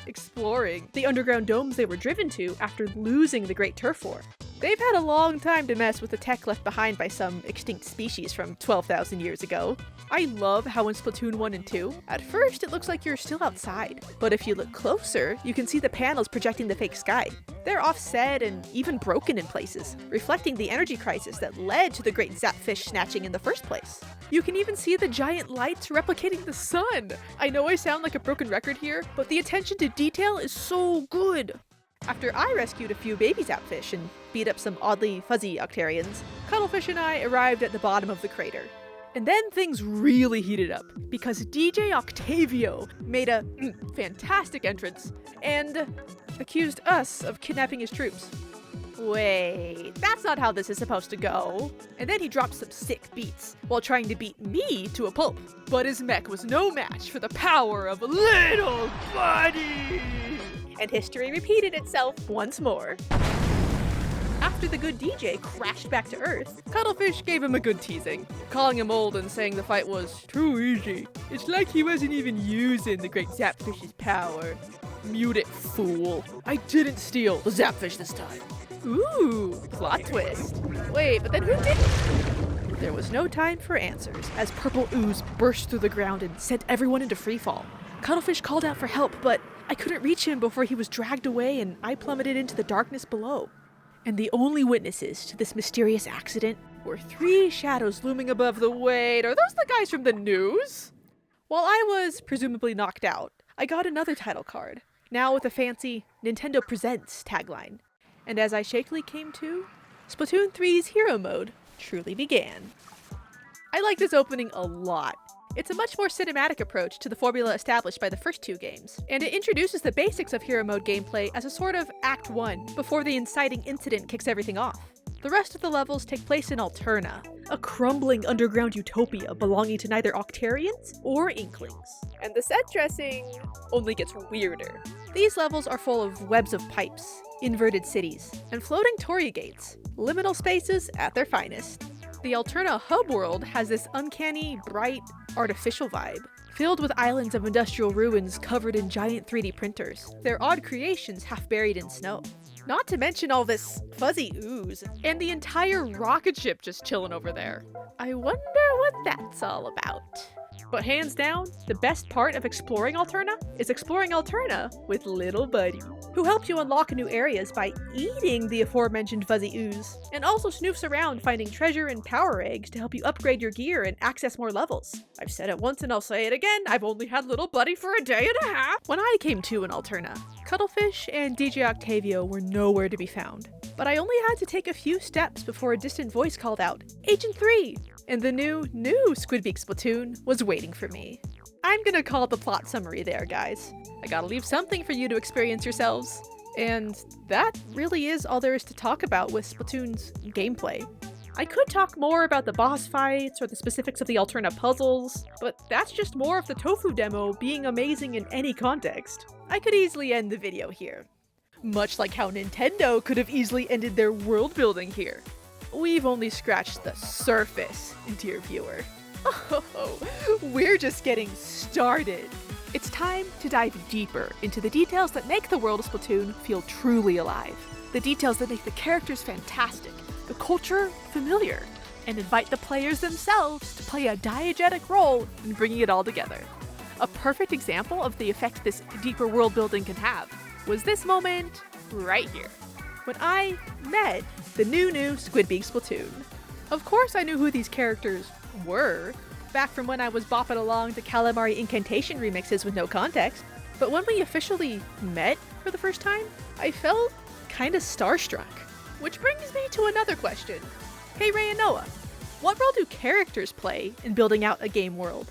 [SPEAKER 1] exploring the underground domes they were driven to after losing the Great Turf War. They've had a long time to mess with the tech left behind by some extinct species from 12,000 years ago. I love how in Splatoon 1 and 2, at first it looks like you're still outside, but if you look closer, you can see the panels projecting the fake sky. They're offset and even broken in places, reflecting the energy crisis that led to the great Zapfish snatching in the first place. You can even see the giant lights replicating the sun! I know I sound like a broken record here, but the attention to detail is so good! After I rescued a few baby Zapfish and beat up some oddly fuzzy Octarians, Cuttlefish and I arrived at the bottom of the crater. And then things really heated up, because DJ Octavio made a fantastic entrance and accused us of kidnapping his troops. Wait, that's not how this is supposed to go. And then he dropped some sick beats while trying to beat me to a pulp. But his mech was no match for the power of a little buddy! And history repeated itself once more. After the good DJ crashed back to Earth, Cuttlefish gave him a good teasing, calling him old and saying the fight was too easy. It's like he wasn't even using the great Zapfish's power. Mute it, fool. I didn't steal the Zapfish this time. Ooh, plot twist. Wait, but then who didn't? There was no time for answers, as purple ooze burst through the ground and sent everyone into freefall. Cuttlefish called out for help, but I couldn't reach him before he was dragged away and I plummeted into the darkness below. And the only witnesses to this mysterious accident were 3 shadows looming above the wait. Are those the guys from the news? While I was presumably knocked out, I got another title card, now with a fancy Nintendo Presents tagline. And as I shakily came to, Splatoon 3's Hero Mode truly began. I like this opening a lot. It's a much more cinematic approach to the formula established by the first 2 games, and it introduces the basics of Hero Mode gameplay as a sort of Act 1 before the inciting incident kicks everything off. The rest of the levels take place in Alterna, a crumbling underground utopia belonging to neither Octarians or Inklings. And the set dressing only gets weirder. These levels are full of webs of pipes, inverted cities, and floating Torii gates, liminal spaces at their finest. The Alterna hub world has this uncanny, bright, artificial vibe, filled with islands of industrial ruins covered in giant 3D printers, their odd creations half buried in snow. Not to mention all this fuzzy ooze, and the entire rocket ship just chilling over there. I wonder what that's all about. But hands down, the best part of exploring Alterna is exploring Alterna with Little Buddy, who helps you unlock new areas by eating the aforementioned fuzzy ooze, and also snoofs around finding treasure and power eggs to help you upgrade your gear and access more levels. I've said it once and I'll say it again, I've only had Little Buddy for a day and a half! When I came to in Alterna, Cuttlefish and DJ Octavio were nowhere to be found. But I only had to take a few steps before a distant voice called out, Agent 3! And the new Squidbeak Splatoon was waiting for me. I'm gonna call the plot summary there, guys. I gotta leave something for you to experience yourselves. And that really is all there is to talk about with Splatoon's gameplay. I could talk more about the boss fights or the specifics of the Alterna puzzles, but that's just more of the Tofu demo being amazing in any context. I could easily end the video here. Much like how Nintendo could have easily ended their world building here. We've only scratched the surface, dear viewer. Oh, we're just getting started. It's time to dive deeper into the details that make the world of Splatoon feel truly alive. The details that make the characters fantastic, the culture familiar, and invite the players themselves to play a diegetic role in bringing it all together. a perfect example of the effect this deeper world building can have was this moment right here, when I met the new Squid Beak Splatoon. Of course I knew who these characters were, back from when I was bopping along to Calamari Incantation remixes with no context, but when we officially met for the first time, I felt kinda starstruck. Which brings me to another question. Hey Rae and Noah, what role do characters play in building out a game world?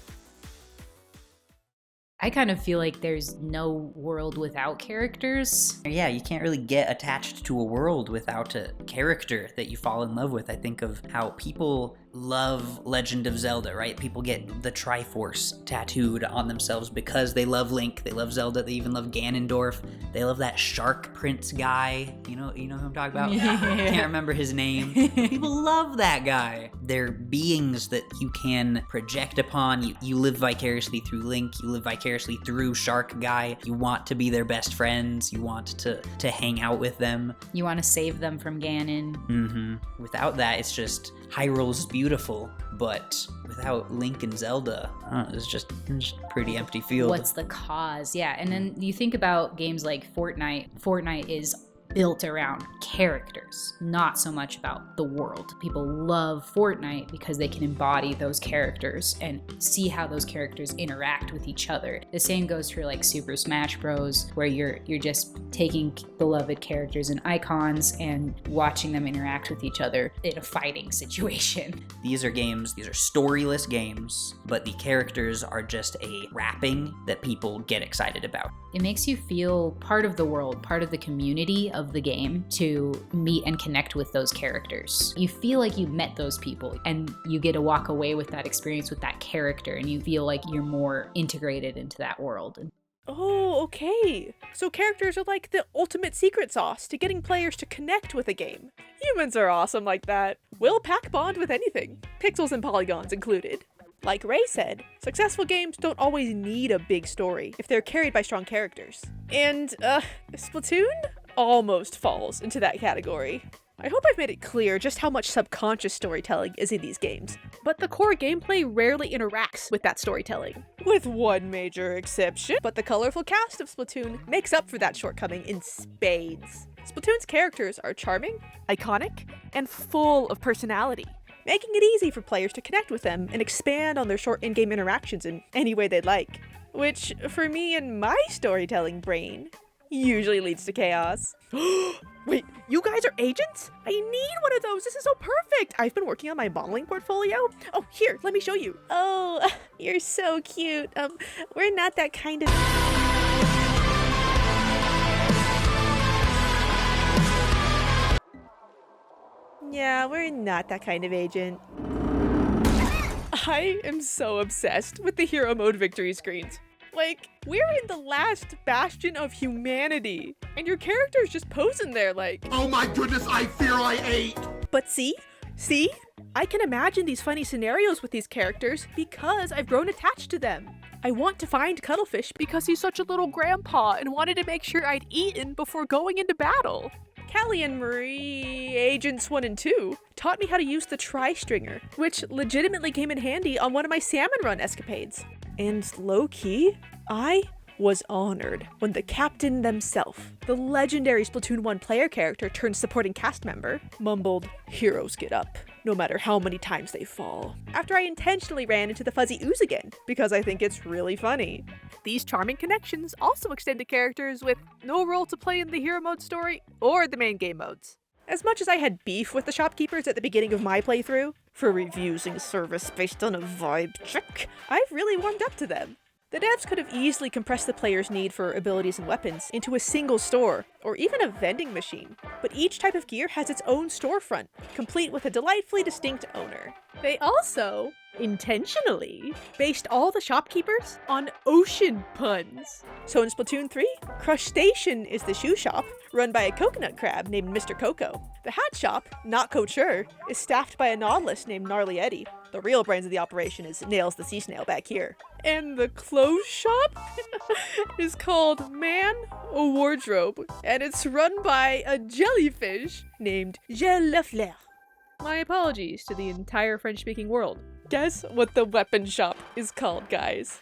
[SPEAKER 4] I kind of feel like there's no world without characters.
[SPEAKER 3] Yeah, you can't really get attached to a world without a character that you fall in love with. I think of how people love Legend of Zelda, right? People get the Triforce tattooed on themselves because they love Link, they love Zelda, they even love Ganondorf, they love that Shark Prince guy. You know who I'm talking about? Can't remember his name. People love that guy. They're beings that you can project upon. You live vicariously through Link, you live vicariously through Shark Guy. You want to be their best friends, you want to hang out with them.
[SPEAKER 4] You want to save them from Ganon.
[SPEAKER 3] Without that, it's just Hyrule's beautiful, but without Link and Zelda, it's just a pretty empty field.
[SPEAKER 4] What's the cause? Yeah, and then you think about games like Fortnite. Fortnite is built around characters, not so much about the world. People love Fortnite because they can embody those characters and see how those characters interact with each other. The same goes for like Super Smash Bros, where you're just taking beloved characters and icons and watching them interact with each other in a fighting situation.
[SPEAKER 3] These are storyless games, but the characters are just a wrapping that people get excited about.
[SPEAKER 4] It makes you feel part of the world, part of the community of the game, to meet and connect with those characters. You feel like you met those people and you get to walk away with that experience with that character, and you feel like you're more integrated into that world.
[SPEAKER 1] Oh, okay. So characters are like the ultimate secret sauce to getting players to connect with a game. Humans are awesome like that. We'll pack bond with anything, pixels and polygons included. Like Rae said, successful games don't always need a big story if they're carried by strong characters. And, Splatoon almost falls into that category. I hope I've made it clear just how much subconscious storytelling is in these games, but the core gameplay rarely interacts with that storytelling. With one major exception, but the colorful cast of Splatoon makes up for that shortcoming in spades. Splatoon's characters are charming, iconic, and full of personality, making it easy for players to connect with them and expand on their short in-game interactions in any way they'd like. Which, for me and my storytelling brain, usually leads to chaos. Wait, you guys are agents? I need one of those. This is so perfect. I've been working on my modeling portfolio. Oh, here, let me show you. Oh, you're so cute. We're not that kind of... Yeah, we're not that kind of agent. I am so obsessed with the hero mode victory screens. Like, we're in the last bastion of humanity, and your character's just posing there like,
[SPEAKER 10] oh my goodness, I fear I ate!
[SPEAKER 1] But see? I can imagine these funny scenarios with these characters because I've grown attached to them. I want to find Cuttlefish because he's such a little grandpa and wanted to make sure I'd eaten before going into battle. Callie and Marie, Agents 1 and 2, taught me how to use the tri-stringer, which legitimately came in handy on one of my salmon run escapades. And low-key, I was honored when the captain themselves, the legendary Splatoon 1 player character turned supporting cast member, mumbled, "Heroes get up, no matter how many times they fall," after I intentionally ran into the fuzzy ooze again, because I think it's really funny. These charming connections also extend to characters with no role to play in the hero mode story or the main game modes. As much as I had beef with the shopkeepers at the beginning of my playthrough for refusing service based on a vibe check, I've really warmed up to them. The devs could have easily compressed the player's need for abilities and weapons into a single store, or even a vending machine, but each type of gear has its own storefront, complete with a delightfully distinct owner. They also, intentionally, based all the shopkeepers on ocean puns. So in Splatoon 3, Crush Station is the shoe shop, run by a coconut crab named Mr. Coco. The hat shop, Not Couture, is staffed by a nautilus named Gnarly Eddie. The real brains of the operation is Nails the Sea Snail back here. And the clothes shop is called Man a Wardrobe, and it's run by a jellyfish named Gel La Fleur. My apologies to the entire French-speaking world. Guess what the weapon shop is called, guys?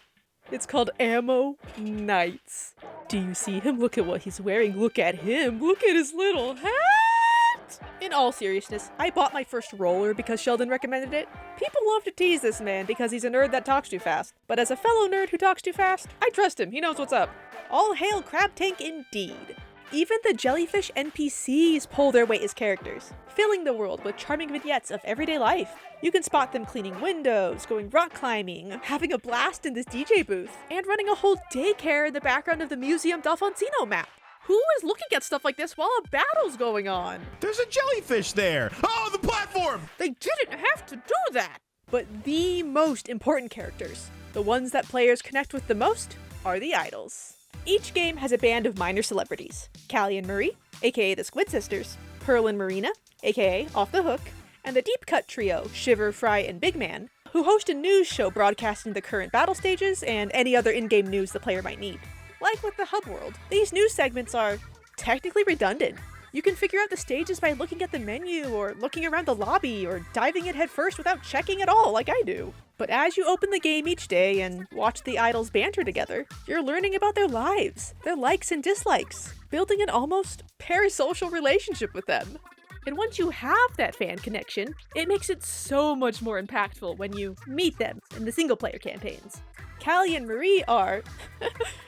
[SPEAKER 1] It's called Ammo Nights. Do you see him? Look at what he's wearing. Look at him. Look at his little hat. In all seriousness, I bought my first roller because Sheldon recommended it. People love to tease this man because he's a nerd that talks too fast. But as a fellow nerd who talks too fast, I trust him. He knows what's up. All hail Crab Tank indeed. Even the jellyfish NPCs pull their weight as characters, filling the world with charming vignettes of everyday life. You can spot them cleaning windows, going rock climbing, having a blast in this DJ booth, and running a whole daycare in the background of the Museum D'Alfonsino map. Who is looking at stuff like this while a battle's going on?
[SPEAKER 10] There's a jellyfish there! Oh, the platform!
[SPEAKER 1] They didn't have to do that! But the most important characters, the ones that players connect with the most, are the idols. Each game has a band of minor celebrities. Callie and Marie, aka the Squid Sisters, Pearl and Marina, aka Off the Hook, and the deep cut trio, Shiver, Fry, and Big Man, who host a news show broadcasting the current battle stages and any other in-game news the player might need. Like with the Hub World, these news segments are technically redundant. You can figure out the stages by looking at the menu, or looking around the lobby, or diving in headfirst without checking at all, like I do. But as you open the game each day and watch the idols banter together, you're learning about their lives, their likes and dislikes, building an almost parasocial relationship with them. And once you have that fan connection, it makes it so much more impactful when you meet them in the single-player campaigns. Callie and Marie are,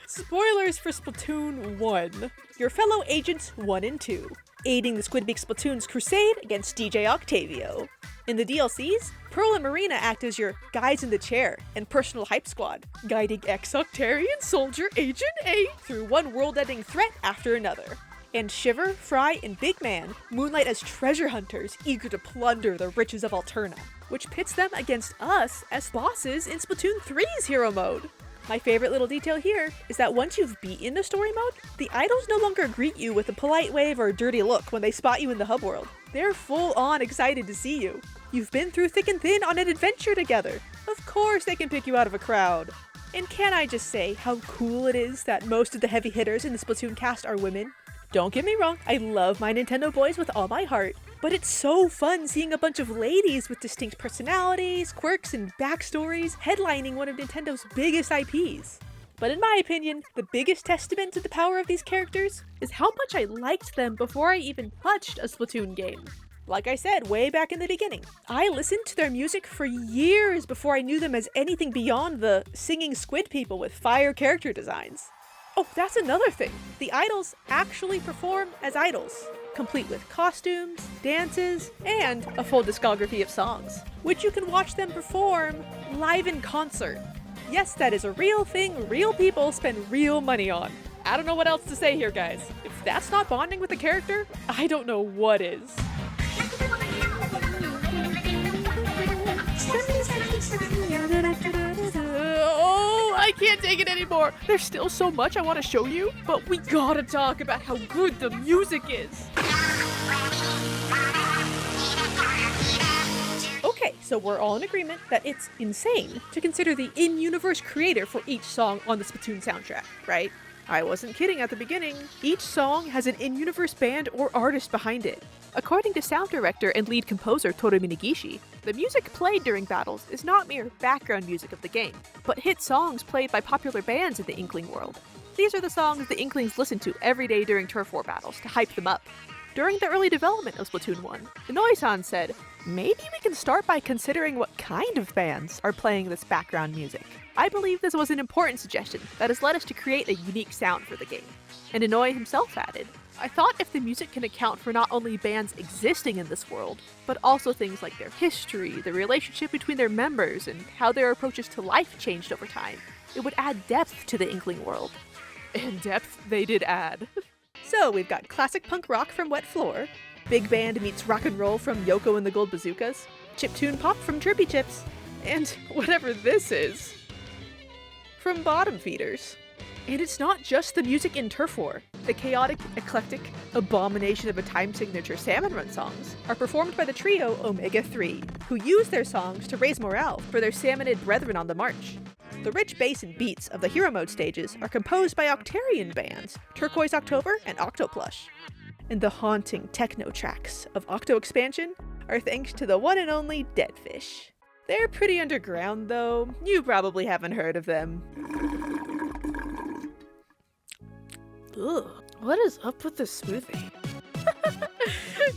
[SPEAKER 1] spoilers for Splatoon 1, your fellow agents 1 and 2, aiding the Squid Splatoon's crusade against DJ Octavio. In the DLCs, Pearl and Marina act as your guys in the chair and personal hype squad, guiding ex-Octarian soldier Agent A through one world-ending threat after another. And Shiver, Fry, and Big Man moonlight as treasure hunters eager to plunder the riches of Alterna, which pits them against us as bosses in Splatoon 3's hero mode. My favorite little detail here is that once you've beaten the story mode, the idols no longer greet you with a polite wave or a dirty look when they spot you in the hub world. They're full on excited to see you. You've been through thick and thin on an adventure together. Of course they can pick you out of a crowd. And can I just say how cool it is that most of the heavy hitters in the Splatoon cast are women? Don't get me wrong, I love my Nintendo boys with all my heart, but it's so fun seeing a bunch of ladies with distinct personalities, quirks, and backstories headlining one of Nintendo's biggest IPs. But in my opinion, the biggest testament to the power of these characters is how much I liked them before I even touched a Splatoon game. Like I said way back in the beginning, I listened to their music for years before I knew them as anything beyond the singing squid people with fire character designs. Oh, that's another thing. The idols actually perform as idols, complete with costumes, dances, and a full discography of songs, which you can watch them perform live in concert. Yes, that is a real thing real people spend real money on. I don't know what else to say here, guys. If that's not bonding with a character, I don't know what is. Oh, I can't take it anymore. There's still so much I want to show you, but we gotta talk about how good the music is. Okay, so we're all in agreement that it's insane to consider the in-universe creator for each song on the Splatoon soundtrack, right? I wasn't kidding at the beginning. Each song has an in-universe band or artist behind it. According to sound director and lead composer Toru Minagishi, the music played during battles is not mere background music of the game, but hit songs played by popular bands in the Inkling world. These are the songs the Inklings listen to every day during Turf War battles to hype them up. During the early development of Splatoon 1, Inoue-san said, "Maybe we can start by considering what kind of bands are playing this background music. I believe this was an important suggestion that has led us to create a unique sound for the game." And Inoue himself added, "I thought if the music can account for not only bands existing in this world, but also things like their history, the relationship between their members, and how their approaches to life changed over time, it would add depth to the Inkling world." And depth they did add. So we've got classic punk rock from Wet Floor, big band meets rock and roll from Yoko and the Gold Bazookas, chiptune pop from Chirpy Chips, and whatever this is from Bottom Feeders. And it's not just the music in Turf War. The chaotic, eclectic abomination of a time signature Salmon Run songs are performed by the trio Omega 3, who use their songs to raise morale for their salmonid brethren on the march. The rich bass and beats of the hero mode stages are composed by Octarian bands Turquoise October and Octoplush. And the haunting techno tracks of Octo Expansion are thanks to the one and only Deadfish. They're pretty underground though, you probably haven't heard of them. Ugh, what is up with this smoothie?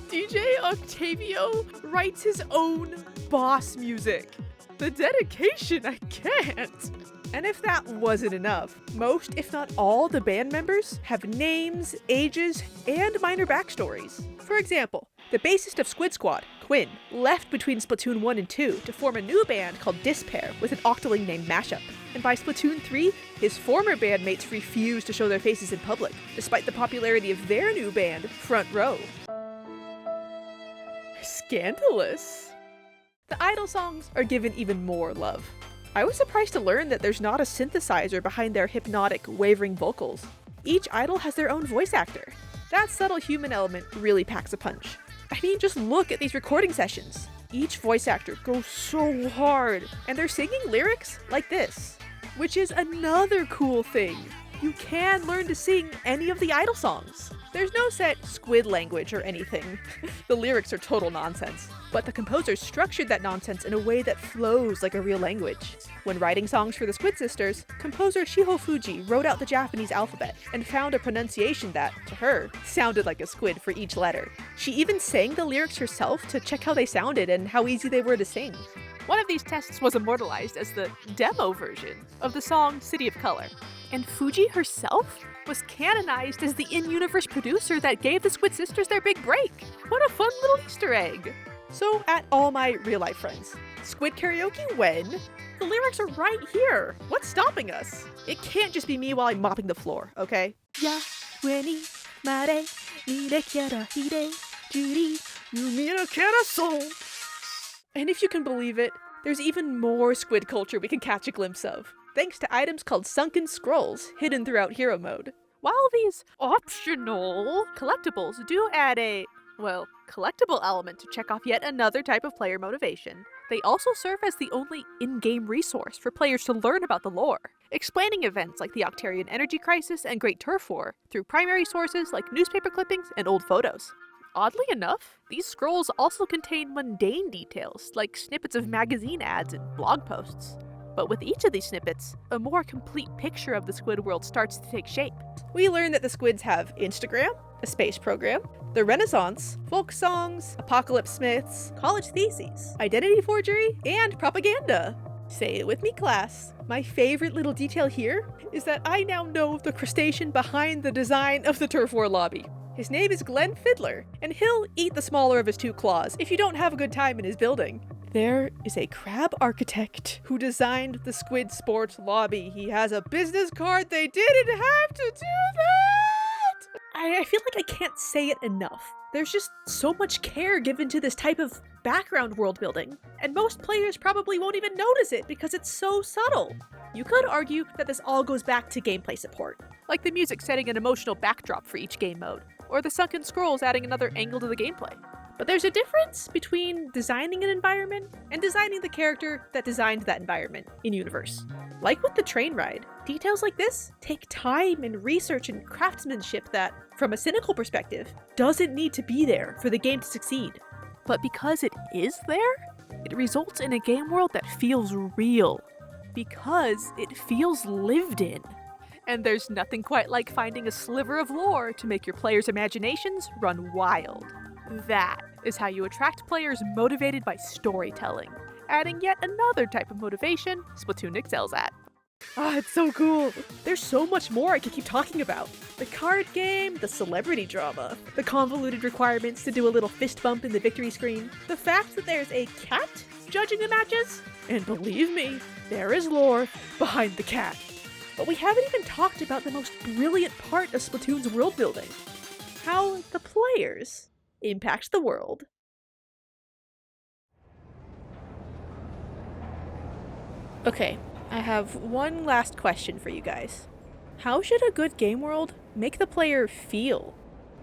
[SPEAKER 1] DJ Octavio writes his own boss music. The dedication, I can't. And if that wasn't enough, most, if not all, the band members have names, ages, and minor backstories. For example, the bassist of Squid Squad, Quinn, left between Splatoon 1 and 2 to form a new band called Despair with an Octoling named Mashup. And by Splatoon 3, his former bandmates refused to show their faces in public, despite the popularity of their new band, Front Row. Scandalous. The idol songs are given even more love. I was surprised to learn that there's not a synthesizer behind their hypnotic, wavering vocals. Each idol has their own voice actor. That subtle human element really packs a punch. I mean, just look at these recording sessions. Each voice actor goes so hard, and they're singing lyrics like this, which is another cool thing. You can learn to sing any of the idol songs. There's no set squid language or anything. The lyrics are total nonsense, but the composers structured that nonsense in a way that flows like a real language. When writing songs for the Squid Sisters, composer Shiho Fuji wrote out the Japanese alphabet and found a pronunciation that, to her, sounded like a squid for each letter. She even sang the lyrics herself to check how they sounded and how easy they were to sing. One of these tests was immortalized as the demo version of the song City of Color, and Fuji herself was canonized as the in-universe producer that gave the Squid Sisters their big break. What a fun little Easter egg! So, at all my real-life friends, Squid Karaoke when? The lyrics are right here! What's stopping us? It can't just be me while I'm mopping the floor, okay? Ya, weni, mare, ni de quiera, hide, juri, you mira quiera son. And if you can believe it, there's even more squid culture we can catch a glimpse of, thanks to items called sunken scrolls hidden throughout hero mode. While these optional collectibles do add a, well, collectible element to check off yet another type of player motivation, they also serve as the only in-game resource for players to learn about the lore, explaining events like the Octarian Energy Crisis and Great Turf War through primary sources like newspaper clippings and old photos. Oddly enough, these scrolls also contain mundane details like snippets of magazine ads and blog posts. But with each of these snippets, a more complete picture of the squid world starts to take shape. We learn that the squids have Instagram, a space program, the Renaissance, folk songs, apocalypse myths, college theses, identity forgery, and propaganda. Say it with me, class. My favorite little detail here is that I now know the crustacean behind the design of the Turf War lobby. His name is Glenn Fiddler, and he'll eat the smaller of his two claws if you don't have a good time in his building. There is a crab architect who designed the Squid Sports lobby. He has a business card. They didn't have to do that! I feel like I can't say it enough. There's just so much care given to this type of background world building, and most players probably won't even notice it because it's so subtle. You could argue that this all goes back to gameplay support, like the music setting an emotional backdrop for each game mode, or the sunken scrolls adding another angle to the gameplay. But there's a difference between designing an environment and designing the character that designed that environment in-universe. Like with the train ride, details like this take time and research and craftsmanship that, from a cynical perspective, doesn't need to be there for the game to succeed. But because it is there, it results in a game world that feels real. Because it feels lived in. And there's nothing quite like finding a sliver of lore to make your players' imaginations run wild. That is how you attract players motivated by storytelling, adding yet another type of motivation Splatoon excels at. It's so cool. There's so much more I could keep talking about. The card game, the celebrity drama, the convoluted requirements to do a little fist bump in the victory screen, the fact that there's a cat judging the matches, and believe me, there is lore behind the cat. But we haven't even talked about the most brilliant part of Splatoon's world building. How the players impact the world. Okay, I have one last question for you guys. How should a good game world make the player feel?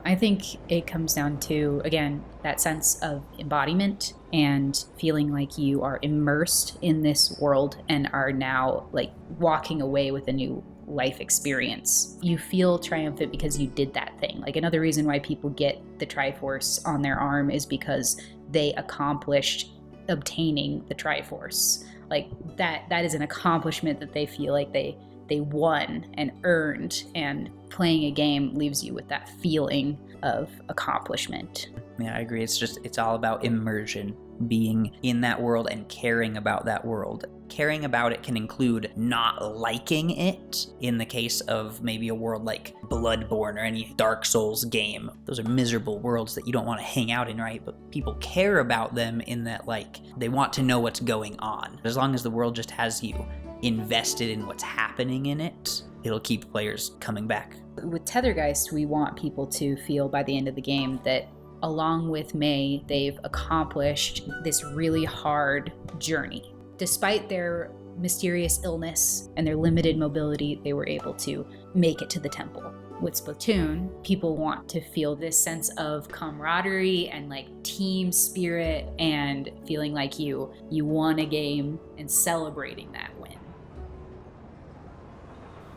[SPEAKER 4] I think it comes down to, again, that sense of embodiment and feeling like you are immersed in this world and are now like walking away with a new life experience. You feel triumphant because you did that thing. Like another reason why people get the Triforce on their arm is because they accomplished obtaining the Triforce. Like that is an accomplishment that they feel like they they won and earned, and playing a game leaves you with that feeling of accomplishment.
[SPEAKER 3] Yeah, I agree. It's all about immersion, being in that world and caring about that world. Caring about it can include not liking it, in the case of maybe a world like Bloodborne or any Dark Souls game. Those are miserable worlds that you don't want to hang out in, right? But people care about them in that, like, they want to know what's going on. As long as the world just has you invested in what's happening in it, it'll keep players coming back.
[SPEAKER 4] With Tethergeist, we want people to feel by the end of the game that along with May, they've accomplished this really hard journey. Despite their mysterious illness and their limited mobility, they were able to make it to the temple. With Splatoon, people want to feel this sense of camaraderie and like team spirit and feeling like you won a game and celebrating that win.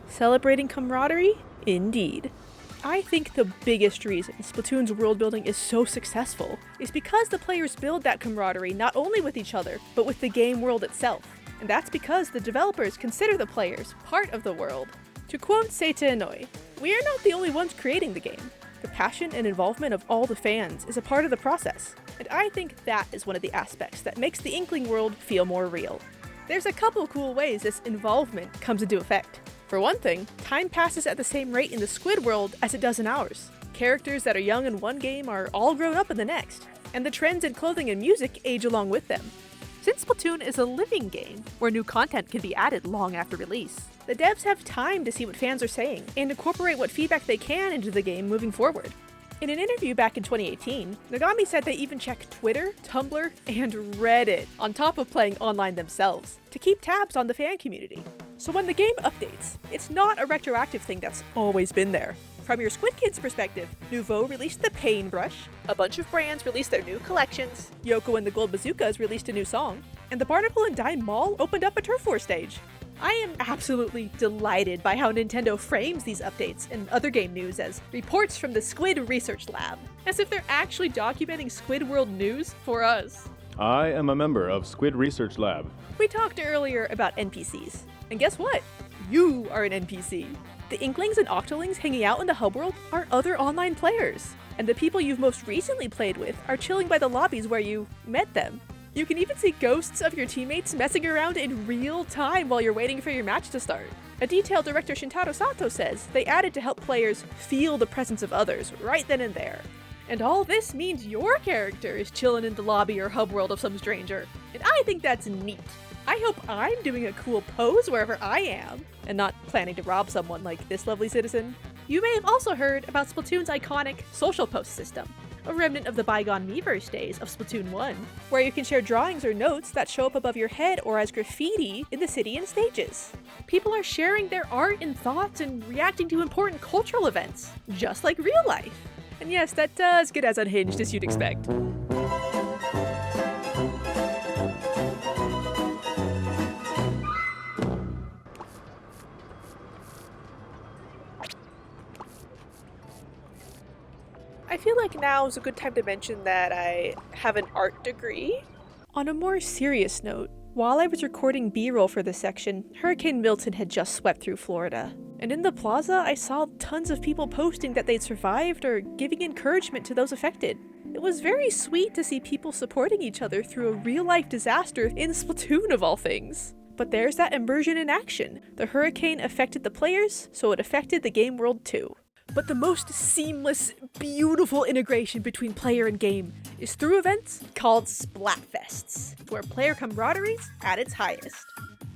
[SPEAKER 1] Celebrating camaraderie? Indeed. I think the biggest reason Splatoon's world building is so successful is because the players build that camaraderie not only with each other, but with the game world itself. And that's because the developers consider the players part of the world. To quote Seita Inoi, "We are not the only ones creating the game. The passion and involvement of all the fans is a part of the process." And I think that is one of the aspects that makes the Inkling world feel more real. There's a couple cool ways this involvement comes into effect. For one thing, time passes at the same rate in the Squid world as it does in ours. Characters that are young in one game are all grown up in the next, and the trends in clothing and music age along with them. Since Splatoon is a living game, where new content can be added long after release, the devs have time to see what fans are saying and incorporate what feedback they can into the game moving forward. In an interview back in 2018, Nagami said they even check Twitter, Tumblr, and Reddit on top of playing online themselves to keep tabs on the fan community. So when the game updates, it's not a retroactive thing that's always been there. From your Squid Kids perspective, Nouveau released the Paintbrush, a bunch of brands released their new collections, Yoko and the Gold Bazookas released a new song, and the Barnacle and Dime Mall opened up a Turf War stage. I am absolutely delighted by how Nintendo frames these updates and other game news as reports from the Squid Research Lab, as if they're actually documenting Squid World news for us.
[SPEAKER 13] I am a member of Squid Research Lab.
[SPEAKER 1] We talked earlier about NPCs, and guess what? You are an NPC. The Inklings and Octolings hanging out in the hub world are other online players, and the people you've most recently played with are chilling by the lobbies where you met them. You can even see ghosts of your teammates messing around in real time while you're waiting for your match to start. A detail director Shintaro Sato says they added to help players feel the presence of others right then and there. And all this means your character is chilling in the lobby or hub world of some stranger. And I think that's neat. I hope I'm doing a cool pose wherever I am, and not planning to rob someone like this lovely citizen. You may have also heard about Splatoon's iconic social post system, a remnant of the bygone Miiverse days of Splatoon 1, where you can share drawings or notes that show up above your head or as graffiti in the city and stages. People are sharing their art and thoughts and reacting to important cultural events, just like real life. And yes, that does get as unhinged as you'd expect. I feel like now is a good time to mention that I have an art degree. On a more serious note, while I was recording B-roll for this section, Hurricane Milton had just swept through Florida. And in the plaza, I saw tons of people posting that they'd survived or giving encouragement to those affected. It was very sweet to see people supporting each other through a real-life disaster in Splatoon of all things. But there's that immersion in action. The hurricane affected the players, so it affected the game world too. But the most seamless, beautiful integration between player and game is through events called Splatfests, where player camaraderie's at its highest.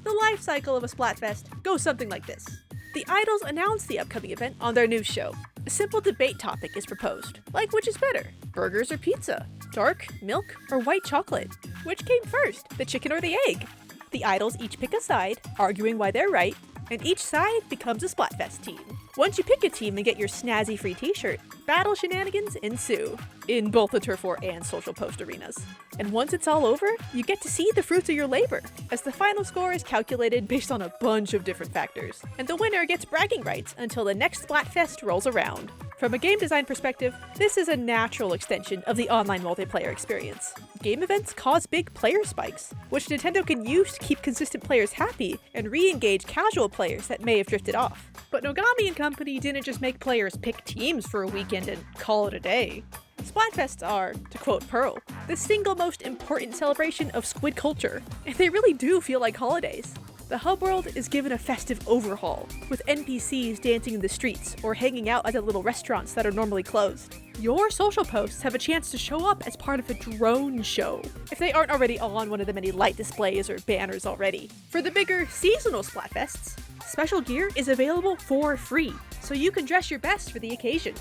[SPEAKER 1] The life cycle of a Splatfest goes something like this. The idols announce the upcoming event on their news show. A simple debate topic is proposed, like which is better, burgers or pizza, dark, milk, or white chocolate? Which came first, the chicken or the egg? The idols each pick a side, arguing why they're right, and each side becomes a Splatfest team. Once you pick a team and get your snazzy free t-shirt, battle shenanigans ensue, in both the Turf War and Social Post arenas. And once it's all over, you get to see the fruits of your labor, as the final score is calculated based on a bunch of different factors, and the winner gets bragging rights until the next Splatfest rolls around. From a game design perspective, this is a natural extension of the online multiplayer experience. Game events cause big player spikes, which Nintendo can use to keep consistent players happy and re-engage casual players that may have drifted off. But Nogami and company didn't just make players pick teams for a weekend and call it a day. Splatfests are, to quote Pearl, the single most important celebration of squid culture, and they really do feel like holidays. The hub world is given a festive overhaul, with NPCs dancing in the streets or hanging out at the little restaurants that are normally closed. Your social posts have a chance to show up as part of a drone show, if they aren't already on one of the many light displays or banners already. For the bigger seasonal Splatfests, special gear is available for free, so you can dress your best for the occasion.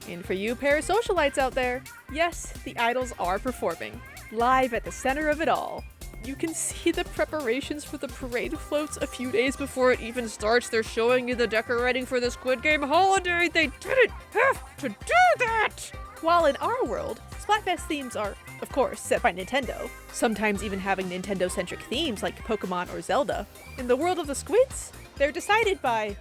[SPEAKER 1] And for you parasocialites out there, yes, the idols are performing, live at the center of it all. You can see the preparations for the parade floats a few days before it even starts. They're showing you the decorating for the Squid Game holiday. They didn't have to do that! While in our world, Splatfest themes are, of course, set by Nintendo, sometimes even having Nintendo-centric themes like Pokemon or Zelda. In the world of the squids, they're decided by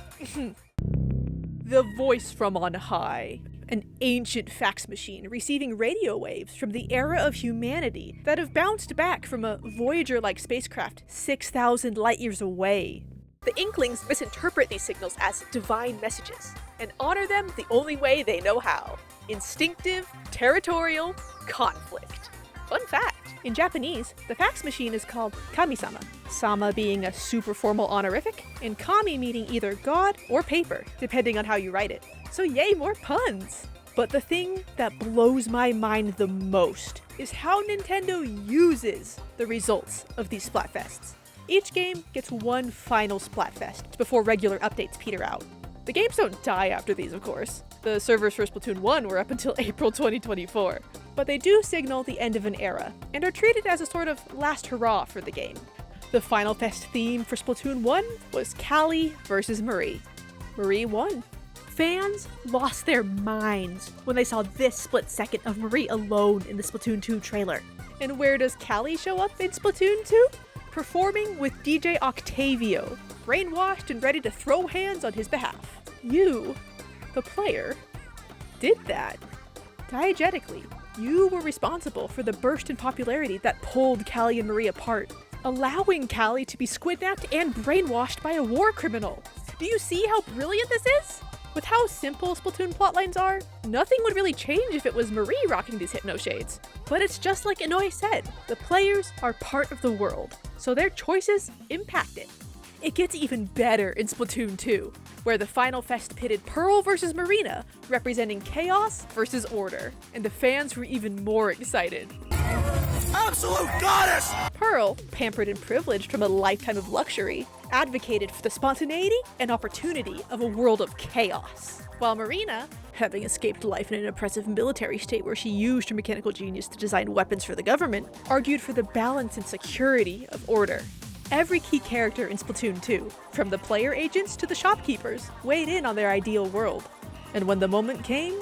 [SPEAKER 1] the voice from on high. An ancient fax machine receiving radio waves from the era of humanity that have bounced back from a Voyager-like spacecraft 6,000 light-years away. The Inklings misinterpret these signals as divine messages and honor them the only way they know how: instinctive, territorial conflict. Fun fact, in Japanese, the fax machine is called kami-sama, sama being a super formal honorific, and kami meaning either god or paper, depending on how you write it. So yay, more puns! But the thing that blows my mind the most is how Nintendo uses the results of these Splatfests. Each game gets one final Splatfest before regular updates peter out. The games don't die after these, of course. The servers for Splatoon 1 were up until April 2024. But they do signal the end of an era, and are treated as a sort of last hurrah for the game. The Final Fest theme for Splatoon 1 was Callie versus Marie. Marie won. Fans lost their minds when they saw this split second of Marie alone in the Splatoon 2 trailer. And where does Callie show up in Splatoon 2? Performing with DJ Octavio, brainwashed and ready to throw hands on his behalf. You, the player, did that. Diegetically, you were responsible for the burst in popularity that pulled Callie and Marie apart, allowing Callie to be squidnapped and brainwashed by a war criminal. Do you see how brilliant this is? With how simple Splatoon plotlines are, nothing would really change if it was Marie rocking these hypno shades. But it's just like Inoue said, the players are part of the world, so their choices impact it. It gets even better in Splatoon 2, where the Final Fest pitted Pearl versus Marina, representing chaos versus order, and the fans were even more excited.
[SPEAKER 8] Absolute goddess!
[SPEAKER 1] Pearl, pampered and privileged from a lifetime of luxury, advocated for the spontaneity and opportunity of a world of chaos. While Marina, having escaped life in an oppressive military state where she used her mechanical genius to design weapons for the government, argued for the balance and security of order. Every key character in Splatoon 2, from the player agents to the shopkeepers, weighed in on their ideal world. And when the moment came,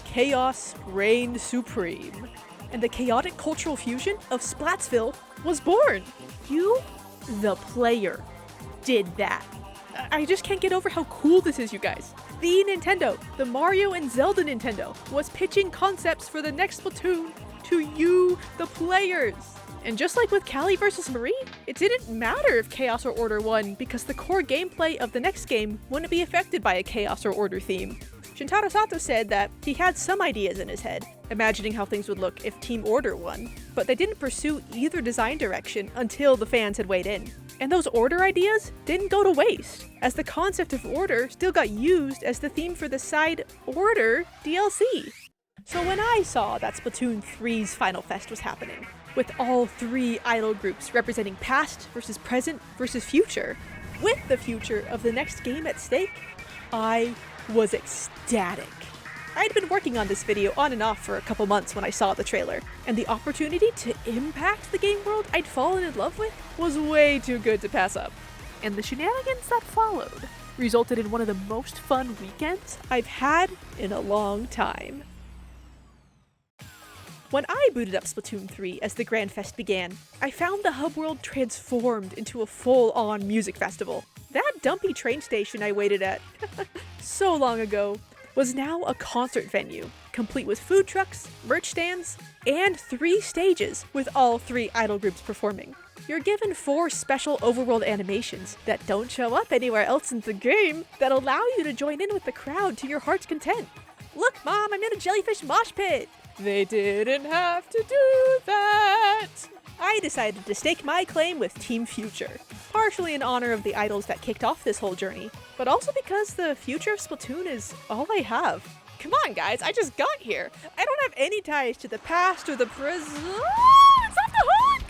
[SPEAKER 1] chaos reigned supreme. And the chaotic cultural fusion of Splatsville was born. You, the player, did that. I just can't get over how cool this is, you guys. The Nintendo, the Mario and Zelda Nintendo, was pitching concepts for the next Splatoon to you, the players. And just like with Callie versus Marie, it didn't matter if Chaos or Order won because the core gameplay of the next game wouldn't be affected by a Chaos or Order theme. Shintaro Sato said that he had some ideas in his head, imagining how things would look if Team Order won, but they didn't pursue either design direction until the fans had weighed in. And those Order ideas didn't go to waste, as the concept of Order still got used as the theme for the side Order DLC. So when I saw that Splatoon 3's Final Fest was happening, with all three idol groups representing past versus present versus future, with the future of the next game at stake, I was ecstatic. I'd been working on this video on and off for a couple months when I saw the trailer, and the opportunity to impact the game world I'd fallen in love with was way too good to pass up. And the shenanigans that followed resulted in one of the most fun weekends I've had in a long time. When I booted up Splatoon 3 as the Grand Fest began, I found the hub world transformed into a full-on music festival. That dumpy train station I waited at so long ago was now a concert venue, complete with food trucks, merch stands, and 3 stages with all 3 idol groups performing. You're given 4 special overworld animations that don't show up anywhere else in the game that allow you to join in with the crowd to your heart's content. Look, Mom, I'm in a jellyfish mosh pit! They didn't have to do that! I decided to stake my claim with Team Future, partially in honor of the idols that kicked off this whole journey, but also because the future of Splatoon is all I have. Come on, guys, I just got here. I don't have any ties to the past or the present. It's off the hook!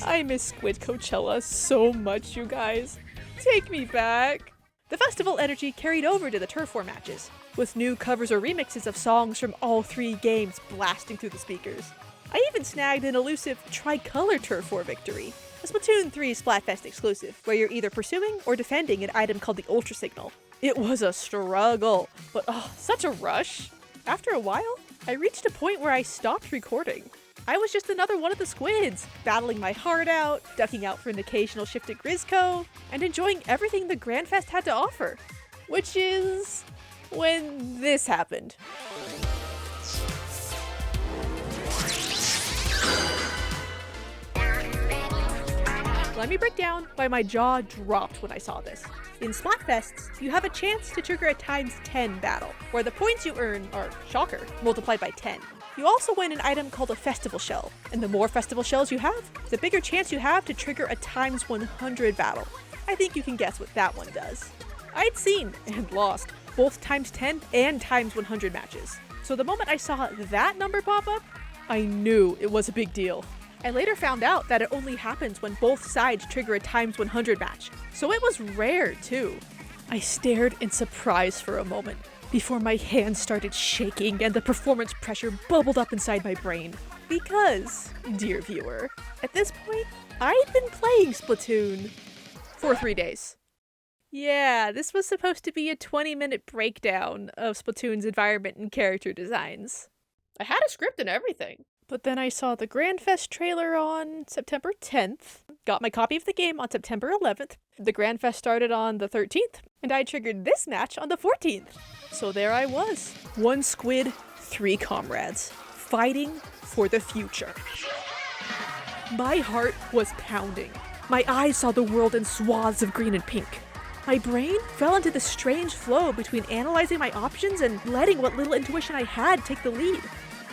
[SPEAKER 1] I miss Squid Coachella so much, you guys. Take me back. The festival energy carried over to the Turf War matches, with new covers or remixes of songs from all 3 games blasting through the speakers. I even snagged an elusive tricolor Turf War victory, a Splatoon 3 Splatfest exclusive, where you're either pursuing or defending an item called the Ultra Signal. It was a struggle, but such a rush. After a while, I reached a point where I stopped recording. I was just another one of the squids, battling my heart out, ducking out for an occasional shift at Grizzco, and enjoying everything the Grand Fest had to offer. Which is when this happened. Let me break down why my jaw dropped when I saw this. In Splatfests, you have a chance to trigger a ×10 battle, where the points you earn are, shocker, multiplied by 10. You also win an item called a Festival Shell, and the more Festival Shells you have, the bigger chance you have to trigger a ×100 battle. I think you can guess what that one does. I'd seen, and lost, both ×10 and ×100 matches, so the moment I saw that number pop up, I knew it was a big deal. I later found out that it only happens when both sides trigger a ×100 match, so it was rare too. I stared in surprise for a moment, before my hands started shaking and the performance pressure bubbled up inside my brain. Because, dear viewer, at this point, I'd been playing Splatoon for 3 days. Yeah, this was supposed to be a 20-minute breakdown of Splatoon's environment and character designs. I had a script and everything. But then I saw the Grand Fest trailer on September 10th, got my copy of the game on September 11th, the Grand Fest started on the 13th, and I triggered this match on the 14th. So there I was, 1 squid, 3 comrades, fighting for the future. My heart was pounding. My eyes saw the world in swaths of green and pink. My brain fell into this strange flow between analyzing my options and letting what little intuition I had take the lead.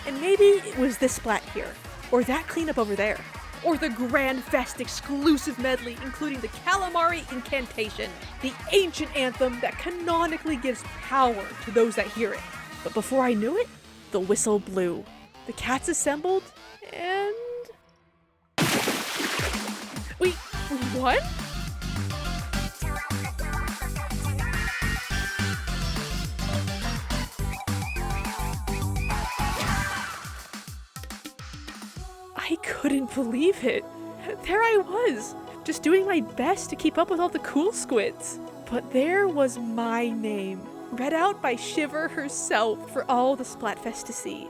[SPEAKER 1] And maybe it was this splat here, or that cleanup over there, or the Grand Fest exclusive medley including the Calamari Incantation, the ancient anthem that canonically gives power to those that hear it. But before I knew it, the whistle blew. The cats assembled, and... Wait, what? I couldn't believe it. There I was, just doing my best to keep up with all the cool squids. But there was my name, read out by Shiver herself for all the Splatfest to see.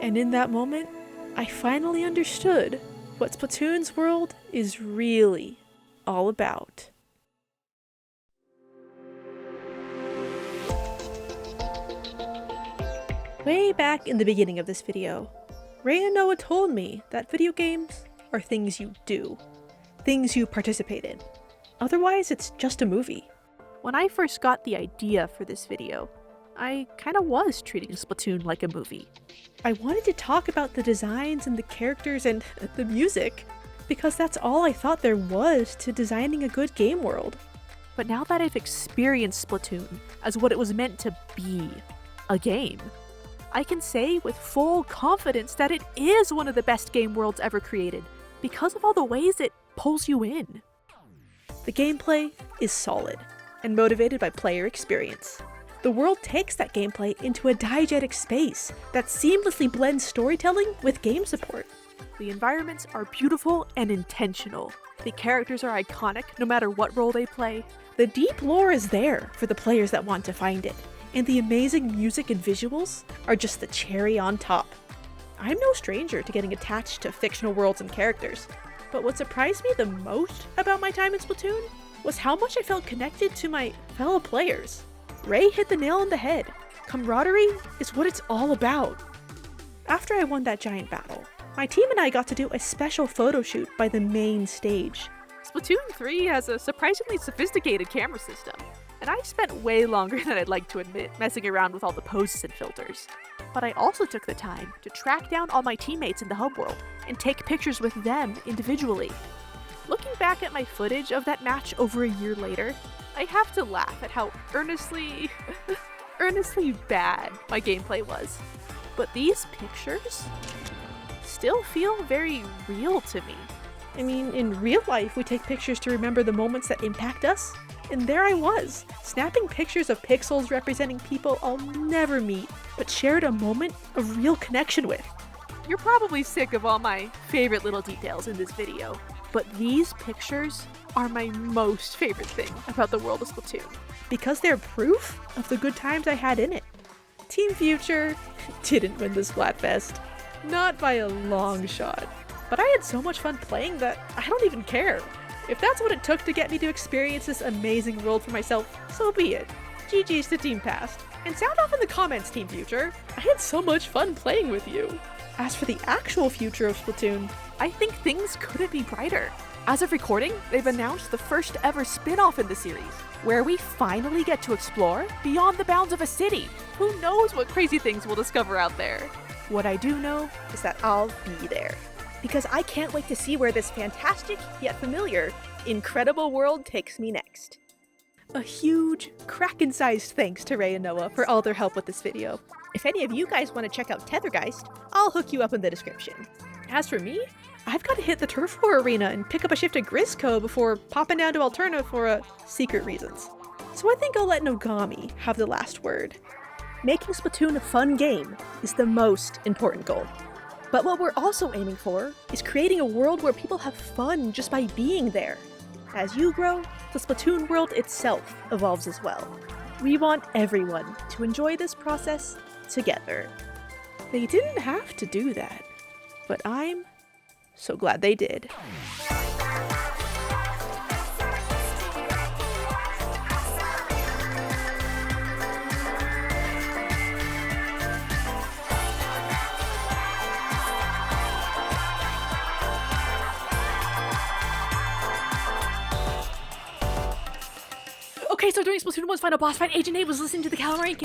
[SPEAKER 1] And in that moment, I finally understood what Splatoon's world is really all about. Way back in the beginning of this video, Rae and Noah told me that video games are things you do, things you participate in. Otherwise, it's just a movie. When I first got the idea for this video, I kinda was treating Splatoon like a movie. I wanted to talk about the designs and the characters and the music, because that's all I thought there was to designing a good game world. But now that I've experienced Splatoon as what it was meant to be, a game, I can say with full confidence that it is one of the best game worlds ever created, because of all the ways it pulls you in. The gameplay is solid, and motivated by player experience. The world takes that gameplay into a diegetic space that seamlessly blends storytelling with game support. The environments are beautiful and intentional. The characters are iconic no matter what role they play. The deep lore is there for the players that want to find it. And the amazing music and visuals are just the cherry on top. I'm no stranger to getting attached to fictional worlds and characters, but what surprised me the most about my time in Splatoon was how much I felt connected to my fellow players. Rae hit the nail on the head. Camaraderie is what it's all about. After I won that giant battle, my team and I got to do a special photo shoot by the main stage. Splatoon 3 has a surprisingly sophisticated camera system, and I spent way longer than I'd like to admit messing around with all the poses and filters. But I also took the time to track down all my teammates in the hub world and take pictures with them individually. Looking back at my footage of that match over a year later, I have to laugh at how earnestly bad my gameplay was. But these pictures still feel very real to me. I mean, in real life, we take pictures to remember the moments that impact us. And there I was, snapping pictures of pixels representing people I'll never meet, but shared a moment of real connection with. You're probably sick of all my favorite little details in this video, but these pictures are my most favorite thing about the world of Splatoon, because they're proof of the good times I had in it. Team Future didn't win the Splatfest, not by a long shot, but I had so much fun playing that I don't even care. If that's what it took to get me to experience this amazing world for myself, so be it. GG's to Team Past. And sound off in the comments, Team Future. I had so much fun playing with you. As for the actual future of Splatoon, I think things couldn't be brighter. As of recording, they've announced the first ever spin-off in the series, where we finally get to explore beyond the bounds of a city. Who knows what crazy things we'll discover out there? What I do know is that I'll be there, because I can't wait to see where this fantastic yet familiar Inkredible world takes me next. A huge, Kraken-sized thanks to Rae and Noah for all their help with this video. If any of you guys want to check out Tethergeist, I'll hook you up in the description. As for me, I've got to hit the Turf War arena and pick up a shift at Grisco before popping down to Alterna for secret reasons. So I think I'll let Nogami have the last word. Making Splatoon a fun game is the most important goal. But what we're also aiming for is creating a world where people have fun just by being there. As you grow, the Splatoon world itself evolves as well. We want everyone to enjoy this process together. They didn't have to do that, but I'm so glad they did. Okay, so during Splatoon 1's final boss fight, Agent 8 was listening to the Calamari and